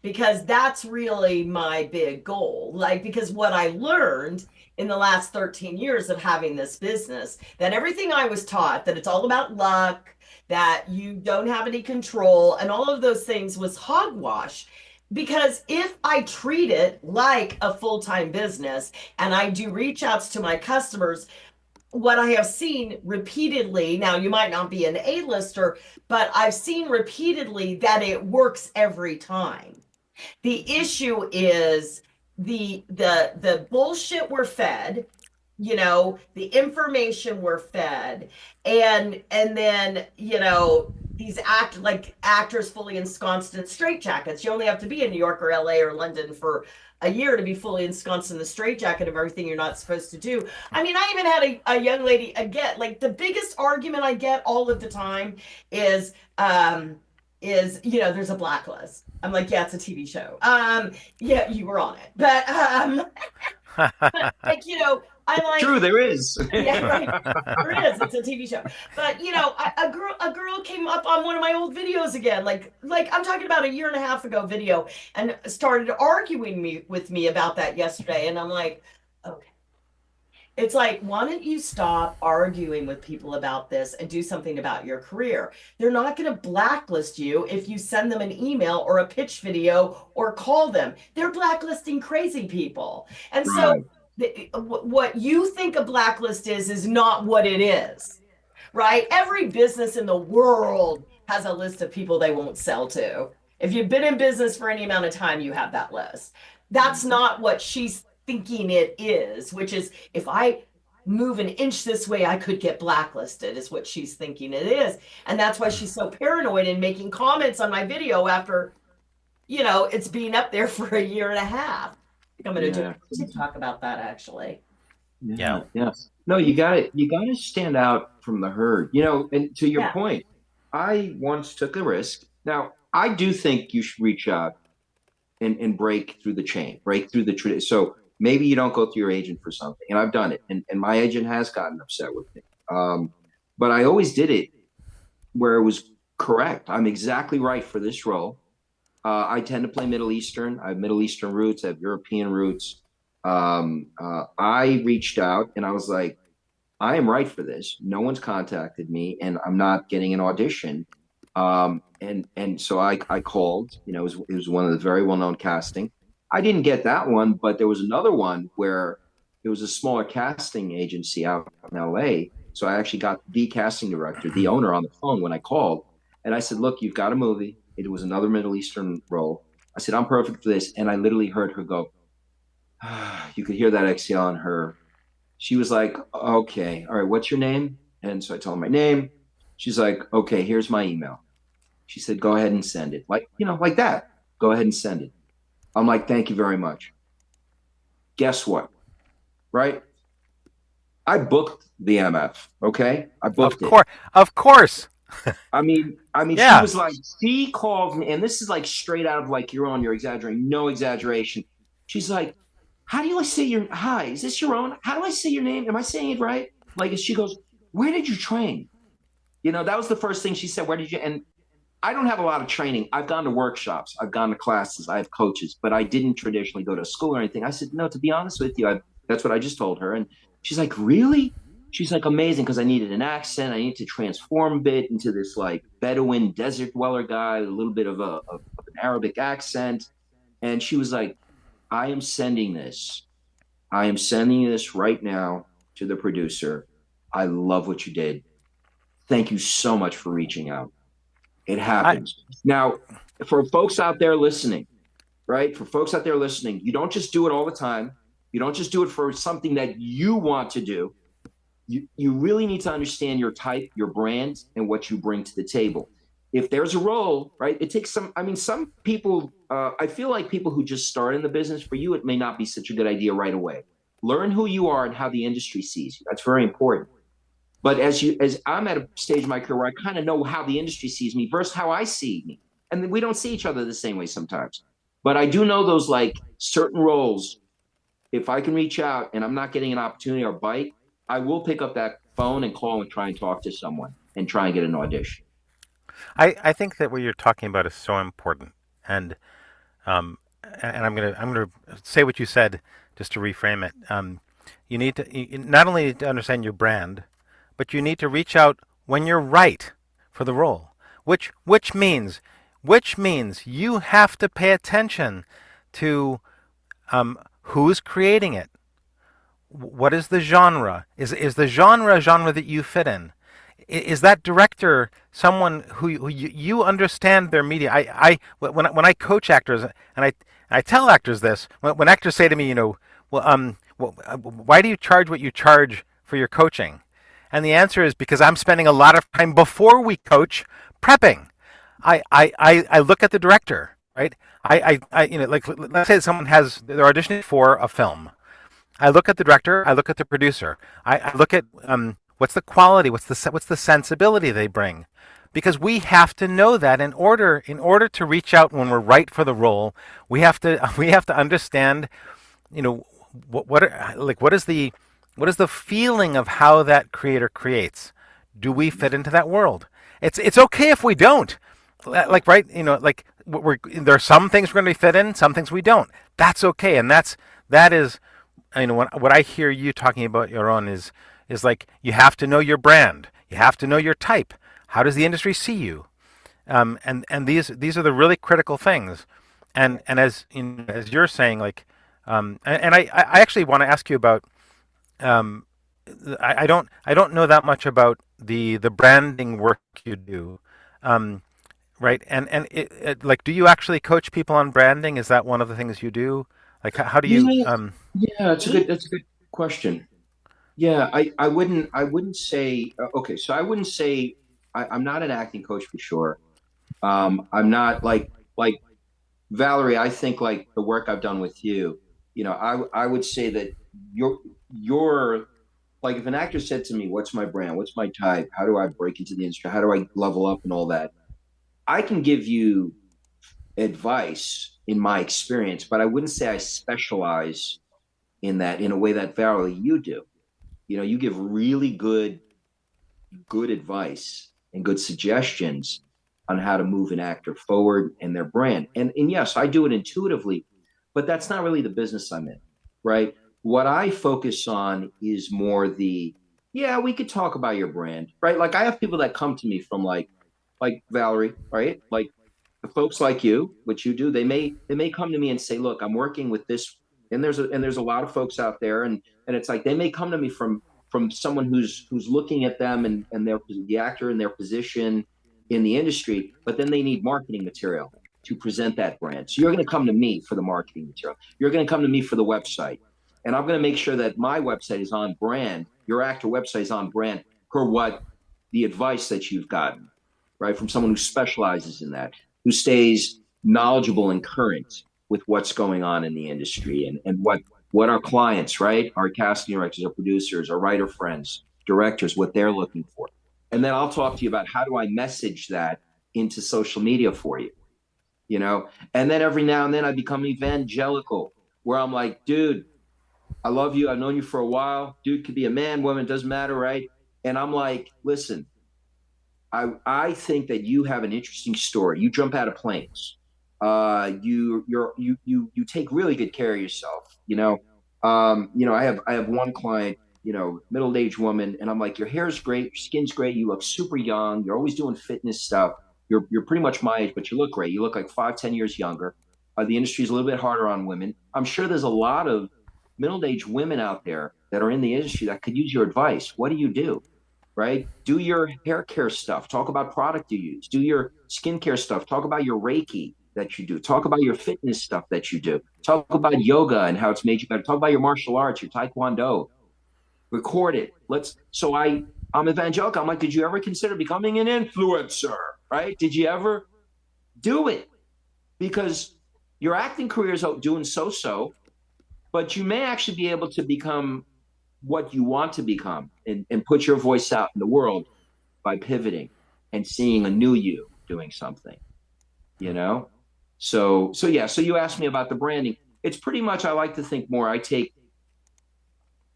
A: because that's really my big goal. Like, because what I learned in the last 13 years of having this business, that everything I was taught, that it's all about luck, that you don't have any control, and all of those things was hogwash. Because if I treat it like a full-time business and I do reach outs to my customers, what I have seen repeatedly, now you might not be an A-lister, but I've seen repeatedly that it works every time. The issue is the bullshit we're fed, you know, the information we're fed, and then, you know, these actors fully ensconced in straitjackets. You only have to be in New York or LA or London for a year to be fully ensconced in the straitjacket of everything you're not supposed to do. I mean, I even had a young lady, again, like the biggest argument I get all of the time is, you know, there's a blacklist. I'm like, yeah, it's a TV show. Yeah, you were on it. But, like, you know, I like.
C: True, there is.
A: Yeah, right. There is. It's a TV show. But, you know, a girl came up on one of my old videos again, like I'm talking about a year and a half ago video, and started arguing with me about that yesterday. And I'm like, okay. It's like, why don't you stop arguing with people about this and do something about your career? They're not going to blacklist you if you send them an email or a pitch video or call them. They're blacklisting crazy people. And
C: Right.
A: so what you think a blacklist is not what it is, right? Every business in the world has a list of people they won't sell to. If you've been in business for any amount of time, you have that list. That's not what she's thinking it is, which is, if I move an inch this way, I could get blacklisted, is what she's thinking it is. And that's why she's so paranoid and making comments on my video after, you know, it's been up there for a year and a half. I think I'm going to do a TikTok about that, actually.
B: Yeah.
C: No, you gotta stand out from the herd. You know, and to your point, I once took a risk. Now, I do think you should reach out and break through the chain, break through the tradition. So maybe you don't go through your agent for something, and I've done it, and my agent has gotten upset with me. But I always did it where it was correct. I'm exactly right for this role. I tend to play Middle Eastern. I have Middle Eastern roots. I have European roots. I reached out and I was like, I am right for this. No one's contacted me, and I'm not getting an audition. And so I called. You know, it was one of the very well-known casting. I didn't get that one, but there was another one where it was a smaller casting agency out in LA. So I actually got the casting director, the owner, on the phone when I called. And I said, look, you've got a movie. It was another Middle Eastern role. I said, I'm perfect for this. And I literally heard her go, you could hear that exhale on her. She was like, okay, all right, what's your name? And so I told her my name. She's like, okay, here's my email. She said, go ahead and send it. Like, you know, like that. Go ahead and send it. I'm like, thank you very much. Guess what? Right? I booked the MF. Okay, I booked it.
B: Of course.
C: I mean,
B: Yeah.
C: She was like, she called me, and this is like straight out of like, you're exaggerating, no exaggeration. She's like, how do I say your, hi, is this Yaron? How do I say your name? Am I saying it right? Like, she goes, where did you train? You know, that was the first thing she said. Where did you, and I don't have a lot of training. I've gone to workshops, I've gone to classes, I have coaches, but I didn't traditionally go to school or anything. I said, no, to be honest with you, that's what I just told her. And she's like, really? She's like, amazing, because I needed an accent. I need to transform a bit into this like Bedouin desert dweller guy, a little bit of an Arabic accent. And she was like, I am sending this. I am sending this right now to the producer. I love what you did. Thank you so much for reaching out. It
B: I
C: happens. Now, for folks out there listening, right? For folks out there listening, you don't just do it all the time. You don't just do it for something that you want to do. You really need to understand your type, your brand, and what you bring to the table. If there's a role, right? It takes some, I mean, some people, I feel like people who just start in the business, for you, it may not be such a good idea right away. Learn who you are and how the industry sees you. That's very important. But as I'm at a stage of my career where I kind of know how the industry sees me versus how I see me. And we don't see each other the same way sometimes. But I do know those like certain roles. If I can reach out and I'm not getting an opportunity or bite, I will pick up that phone and call and try and talk to someone and try and get an audition.
B: I think that what you're talking about is so important, and um, and I'm gonna say what you said just to reframe it. You need to not only need to understand your brand, but you need to reach out when you're right for the role, which means you have to pay attention to who's creating it. What is the genre? Is the genre a genre that you fit in? Is that director someone who you understand their media? When I coach actors, and I tell actors this, when actors say to me, why do you charge what you charge for your coaching? And the answer is because I'm spending a lot of time before we coach prepping. I look at the director, right? Like let's say someone they're auditioning for a film. I look at the director. I look at the producer. I look at what's the quality, what's the sensibility they bring, because we have to know that in order to reach out when we're right for the role, we have to understand, what is the feeling of how that creator creates. Do we fit into that world? It's okay if we don't. Like right, there are some things we're going to fit in, some things we don't. That's okay, and that is. What I hear you talking about, Yaron, is like you have to know your brand, you have to know your type. How does the industry see you? And these are the really critical things. And as you're saying, like, and I actually want to ask you about. I don't know that much about the branding work you do. Right? And like, do you actually coach people on branding? Is that one of the things you do? Like, how do you?
C: Yeah, yeah, that's a good question. Yeah, I wouldn't say okay, so I wouldn't say I'm not an acting coach for sure. I'm not like Valerie. I think like the work I've done with you, I would say that you're like if an actor said to me, "What's my brand? What's my type? How do I break into the industry? How do I level up and all that?" I can give you advice in my experience, but I wouldn't say I specialize in that in a way that Valerie you do. You give really good advice and good suggestions on how to move an actor forward and their brand. And yes, I do it intuitively, but that's not really the business I'm in, right? What I focus on is more yeah, we could talk about your brand, right? Like I have people that come to me from like Valerie, right? Like the folks like you, what you do, they may come to me and say, look, I'm working with this, and there's a lot of folks out there, and it's like they may come to me from someone who's looking at them and the actor in their position in the industry, but then they need marketing material to present that brand. So you're going to come to me for the marketing material. You're going to come to me for the website, and I'm going to make sure that my website is on brand. Your actor website is on brand for what the advice that you've gotten, right, from someone who specializes in that, who stays knowledgeable and current with what's going on in the industry and what our clients, right, our casting directors, our producers, our writer friends, directors, what they're looking for. And then I'll talk to you about how do I message that into social media for you. And then every now and then I become evangelical, where I'm like, dude, I love you. I've known you for a while. Dude could be a man, woman, doesn't matter, right? And I'm like, listen, I think that you have an interesting story. You jump out of planes. You take really good care of yourself. I have one client, middle-aged woman, and I'm like, your hair's great, your skin's great, you look super young, you're always doing fitness stuff. You're pretty much my age, but you look great. You look like 5, 10 years younger. The industry is a little bit harder on women. I'm sure there's a lot of middle-aged women out there that are in the industry that could use your advice. What do you do? Right? Do your hair care stuff. Talk about product you use. Do your skincare stuff. Talk about your Reiki that you do. Talk about your fitness stuff that you do. Talk about yoga and how it's made you better. Talk about your martial arts, your taekwondo. Record it. I'm evangelical. I'm like, did you ever consider becoming an influencer? Right? Did you ever do it? Because your acting career is doing so-so, but you may actually be able to become what you want to become and put your voice out in the world by pivoting and seeing a new you doing something, So you asked me about the branding. It's pretty much, I like to think more.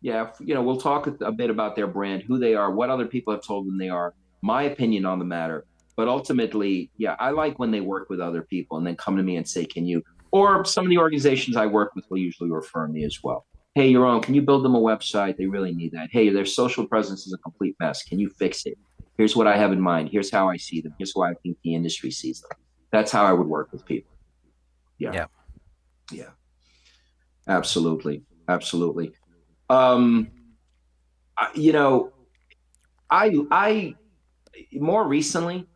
C: We'll talk a bit about their brand, who they are, what other people have told them they are, my opinion on the matter. But ultimately, I like when they work with other people and then come to me and say, can you, or some of the organizations I work with will usually refer me as well. Hey, Yaron, can you build them a website? They really need that. Hey, their social presence is a complete mess. Can you fix it? Here's what I have in mind. Here's how I see them. Here's why I think the industry sees them. That's how I would work with people. Yeah. Absolutely. I more recently,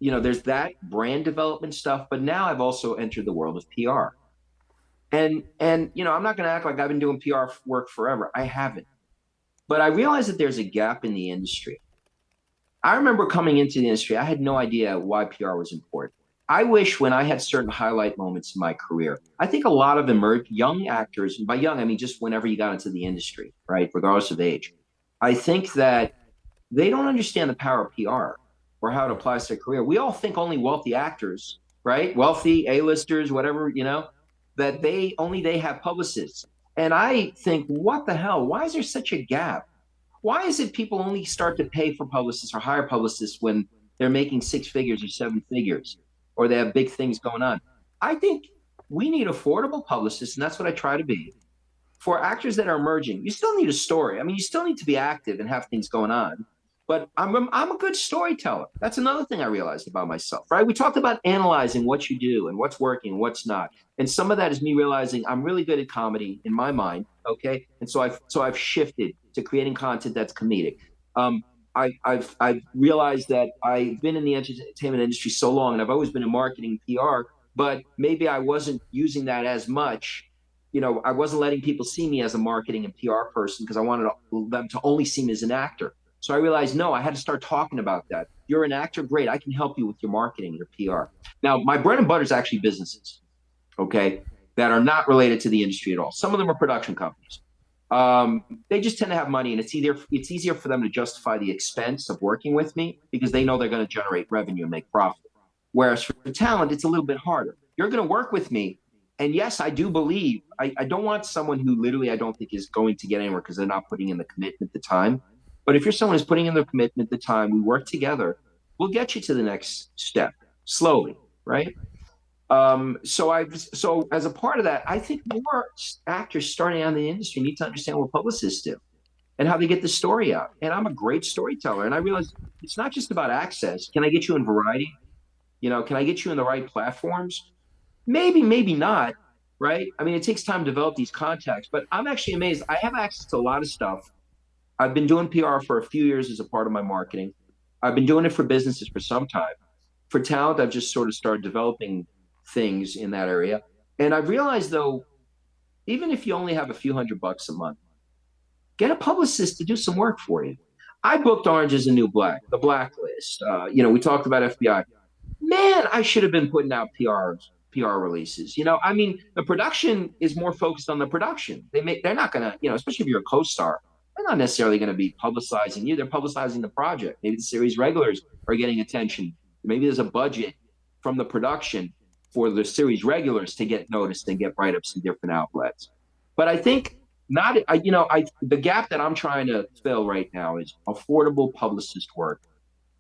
C: there's that brand development stuff, but now I've also entered the world of PR. And I'm not going to act like I've been doing PR work forever. I haven't. But I realize that there's a gap in the industry. I remember coming into the industry, I had no idea why PR was important. I wish when I had certain highlight moments in my career, I think a lot of young actors, and by young, I mean just whenever you got into the industry, right, regardless of age, I think that they don't understand the power of PR or how it applies to their career. We all think only wealthy actors, right? Wealthy A-listers, whatever, that they have publicists. And I think, what the hell? Why is there such a gap? Why is it people only start to pay for publicists or hire publicists when they're making 6 figures or 7 figures, or they have big things going on? I think we need affordable publicists, and that's what I try to be. For actors that are emerging, you still need a story. I mean, you still need to be active and have things going on. But I'm a good storyteller. That's another thing I realized about myself, right? We talked about analyzing what you do and what's working and what's not. And some of that is me realizing I'm really good at comedy in my mind, okay? And so I've shifted to creating content that's comedic. I've realized that I've been in the entertainment industry so long, and I've always been in marketing PR, but maybe I wasn't using that as much. I wasn't letting people see me as a marketing and PR person because I wanted them to only see me as an actor. So I realized, no, I had to start talking about that. You're an actor, great. I can help you with your marketing, your PR. Now, my bread and butter is actually businesses, okay, that are not related to the industry at all. Some of them are production companies. They just tend to have money, and it's easier for them to justify the expense of working with me because they know they're going to generate revenue and make profit. Whereas for talent, it's a little bit harder. You're going to work with me. And yes, I do believe, I don't want someone who literally I don't think is going to get anywhere because they're not putting in the commitment, the time. But if you're someone who's putting in the commitment, the time, we work together, we'll get you to the next step slowly, right? So as a part of that, I think more actors starting out in the industry need to understand what publicists do and how they get the story out. And I'm a great storyteller. And I realized it's not just about access. Can I get you in variety? Can I get you in the right platforms? Maybe, maybe not, right? I mean, it takes time to develop these contacts, but I'm actually amazed. I have access to a lot of stuff. I've been doing PR for a few years as a part of my marketing. I've been doing it for businesses for some time. For talent, I've just sort of started developing things in that area. And I've realized, though, even if you only have a few $100 a month, get a publicist to do some work for you. I booked Orange is the New Black, The Blacklist. We talked about FBI. Man, I should have been putting out PR releases. I mean, the production is more focused on the production. They're not going to, especially if you're a co-star, they're not necessarily going to be publicizing you. They're publicizing the project. Maybe the series regulars are getting attention. Maybe there's a budget from the production for the series regulars to get noticed and get write-ups in different outlets. But I think not, the gap that I'm trying to fill right now is affordable publicist work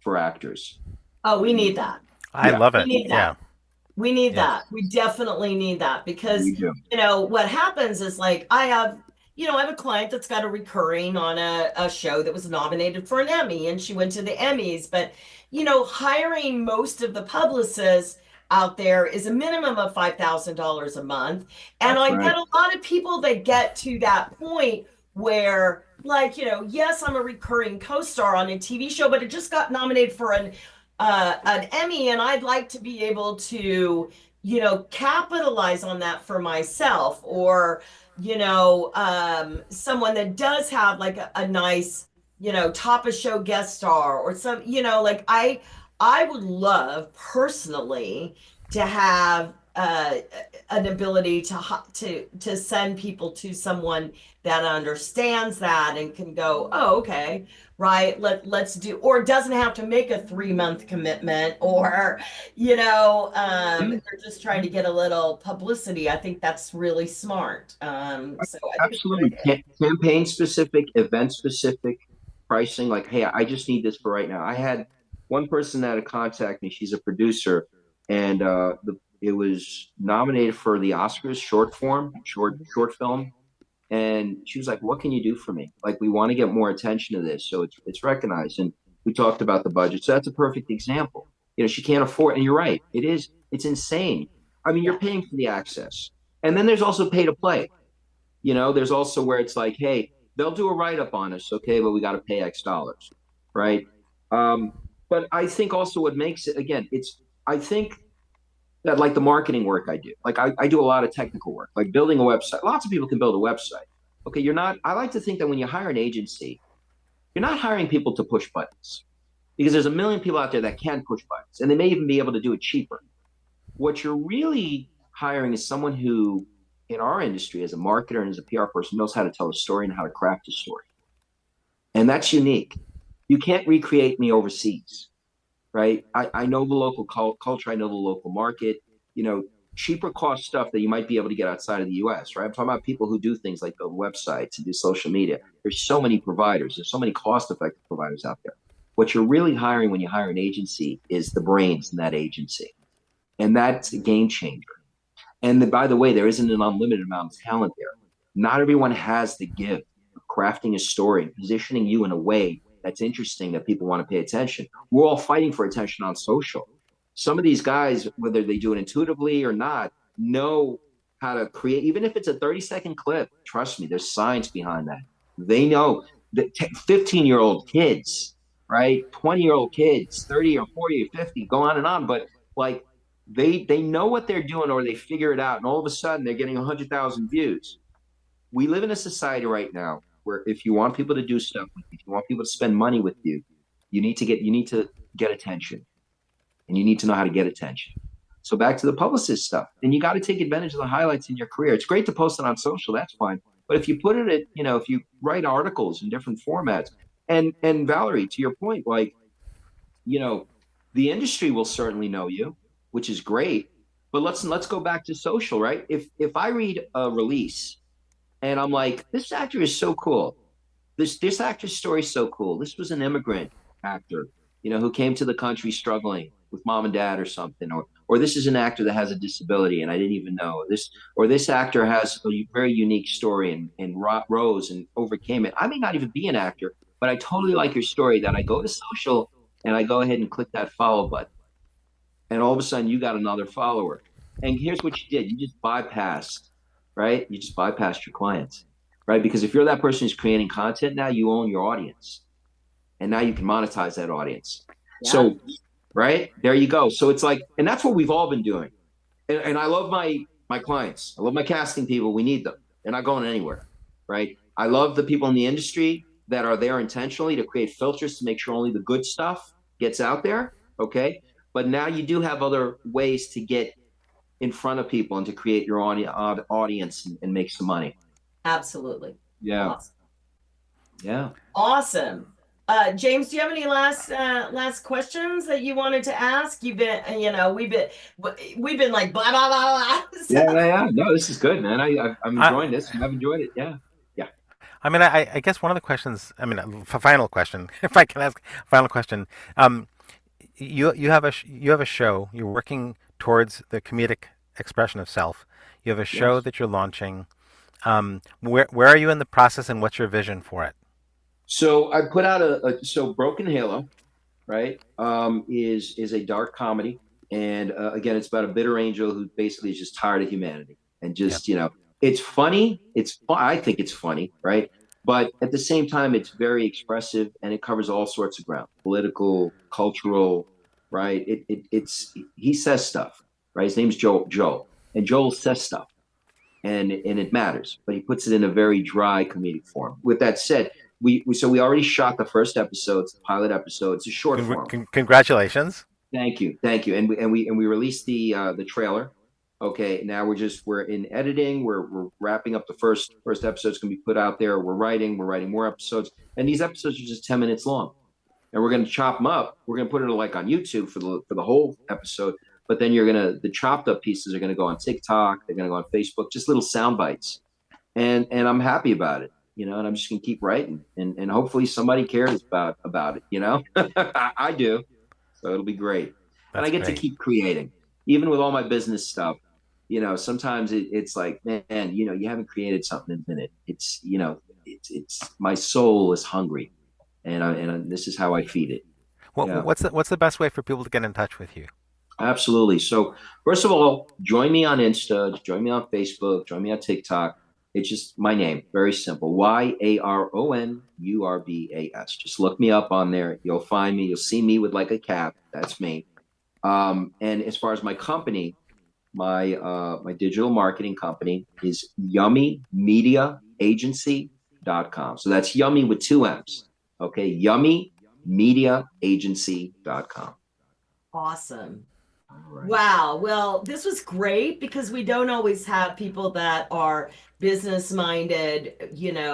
C: for actors.
A: Oh, we need that.
B: I
C: Yeah,
B: love
A: We
B: it.
A: need
B: Yeah.
A: that. We need
B: Yeah.
A: that. We definitely need that because,
C: we do.
A: what happens is like I have a client that's got a recurring on a show that was nominated for an Emmy and she went to the Emmys. But, hiring most of the publicists out there is a minimum of $5,000 a month. And
C: That's
A: I
C: right.
A: get a lot of people that get to that point where, like, yes, I'm a recurring co-star on a TV show, but it just got nominated for an Emmy, and I'd like to be able to, capitalize on that for myself, or, someone that does have like a nice, top of show guest star or some, like I would love personally to have an ability to send people to someone that understands that and can go, oh, okay, right, let's do, or doesn't have to make a 3 month commitment, or
C: Yeah,
A: they're just trying to get a little publicity. I think that's really smart. So I think it's a good
C: absolutely.
A: idea.
C: Campaign specific, event specific pricing. Like, hey, I just need this for right now. I had one person that had contact me. She's a producer, and it was nominated for the Oscars short film. And she was like, "What can you do for me? Like, we want to get more attention to this, so it's recognized." And we talked about the budget, so that's a perfect example. She can't afford, and you're right, it's insane. I mean, you're
A: Yeah.
C: paying for the access, and then there's also pay to play. There's also where it's like, hey, they'll do a write up on us, okay, but we got to pay X dollars, right? Um, but I think also what makes it, again, I think that, like, the marketing work I do, like I do a lot of technical work, like building a website. Lots of people can build a website. Okay, I like to think that when you hire an agency, you're not hiring people to push buttons, because there's a million people out there that can push buttons and they may even be able to do it cheaper. What you're really hiring is someone who, in our industry, as a marketer and as a PR person, knows how to tell a story and how to craft a story. And that's unique. You can't recreate me overseas, right? I know the local culture. I know the local market, cheaper cost stuff that you might be able to get outside of the US, right? I'm talking about people who do things like build websites and do social media. There's so many providers. There's so many cost-effective providers out there. What you're really hiring when you hire an agency is the brains in that agency. And that's a game changer. And by the way, there isn't an unlimited amount of talent there. Not everyone has the gift of crafting a story and positioning you in a way that's interesting, that people want to pay attention. We're all fighting for attention on social. Some of these guys, whether they do it intuitively or not, know how to create, even if it's a 30-second clip. Trust me, there's science behind that. They know that 15-year-old kids, right? 20-year-old kids, 30 or 40 or 50, go on and on. But like, they know what they're doing, or they figure it out, and all of a sudden they're getting 100,000 views. We live in a society right now where if you want people to do stuff with you, if you want people to spend money with you, you need to get attention, and you need to know how to get attention. So back to the publicist stuff, and you got to take advantage of the highlights in your career. It's great to post it on social, that's fine. But if you put it at, if you write articles in different formats, and Valerie, to your point, like, the industry will certainly know you, which is great. But let's go back to social, right? If I read a release and I'm like, this actor is so cool, this actor's story is so cool. This was an immigrant actor, who came to the country struggling with mom and dad or something, or this is an actor that has a disability and I didn't even know this, or this actor has a very unique story and rose and overcame it. I may not even be an actor, but I totally like your story. That I go to social and I go ahead and click that follow button, and all of a sudden you got another follower. And here's what you did: you just bypassed, right? You just bypassed your clients, right? Because if you're that person who's creating content, now you own your audience, and now you can monetize that audience.
A: Yeah.
C: So, right there you go. So it's like, and that's what we've all been doing. And I love my clients. I love my casting people. We need them. They're not going anywhere, right? I love the people in the industry that are there intentionally to create filters to make sure only the good stuff gets out there. Okay. But now you do have other ways to get in front of people and to create your audience and make some money.
A: Absolutely.
C: Yeah.
A: Awesome.
C: Yeah.
A: Awesome. James, do you have any last questions that you wanted to ask? You've been, we've been like blah blah blah blah.
C: Yeah,
A: So,
C: yeah, yeah. No, this is good, man. I'm
B: I,
C: enjoying this. I've enjoyed it. Yeah, yeah.
B: I mean, I guess one of the questions, I mean, final question, if I can ask, final question. You have you have a show. You're working towards the comedic expression of self. You have a show
C: Yes.
B: that you're launching. Where are you in the process, and what's your vision for it?
C: So I put out so Broken Halo, right? Is a dark comedy, and again, it's about a bitter angel who basically is just tired of humanity and
B: Yeah.
C: just it's funny. I think it's funny, right? But at the same time, it's very expressive and it covers all sorts of ground, political, cultural, right? It's he says stuff, right? His name's Joel, and Joel says stuff, and it matters, but he puts it in a very dry comedic form. With that said, we already shot the first episode, it's the pilot episode. It's a short form.
B: Congratulations.
C: Thank you, and we released the trailer. Okay, now we're in editing. We're wrapping up the first episode's gonna be put out there. We're writing more episodes, and these episodes are just 10 minutes long, and we're gonna chop them up. We're gonna put it like on YouTube for the whole episode, but then the chopped up pieces are gonna go on TikTok. They're gonna go on Facebook, just little sound bites, and I'm happy about it. And I'm just gonna keep writing, and hopefully somebody cares about it. I do, so it'll be great, and I
B: That's
C: get to
B: great.
C: keep creating, even with all my business stuff. Sometimes it's like, man, you haven't created something in a minute. It's my soul is hungry, and this is how I feed it. Yeah,
B: What's the best way for people to get in touch with you?
C: absolutely. So first of all, join me on Insta, join me on Facebook, join me on TikTok. It's just my name, very simple. YARONURBAS. Just look me up on there. You'll find me. You'll see me with like a cap. That's me. And as far as my company, my digital marketing company is yummymediaagency.com. So that's yummy with two M's. Okay, yummymediaagency.com.
A: awesome.
C: All right.
A: Wow. Well, this was great because we don't always have people that are business minded.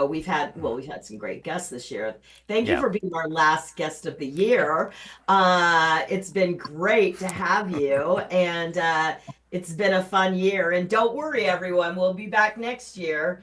A: We've had some great guests this year. Thank you
B: Yeah.
A: for being our last guest of the year. It's been great to have you, and it's been a fun year. And don't worry, everyone, we'll be back next year.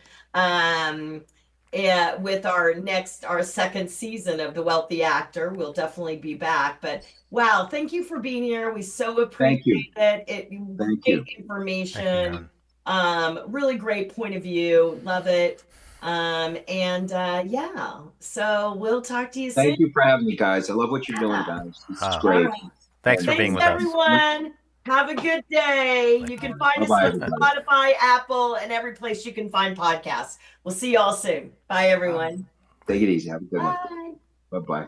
A: With our second season of The Wealthy Actor. We'll definitely be back. But wow, thank you for being here. We so
C: Thank you.
A: appreciate it.
C: Thank
A: Great
C: you.
B: Thank you,
A: information.
B: Yaron.
A: Really great point of view. Love it. Yeah. So we'll talk to you soon.
C: Thank you for having me, guys. I love what you're doing, guys. This is
B: Oh,
A: All
C: great.
A: right.
B: thanks for being
A: Thanks,
B: with us.
A: everyone. Have a good day. You can find us
C: Bye-bye,
A: on
C: everybody.
A: Spotify, Apple, and every place you can find podcasts. We'll see y'all soon. Bye, everyone.
C: Take it easy. Have a good one.
A: Bye.
C: Bye-bye.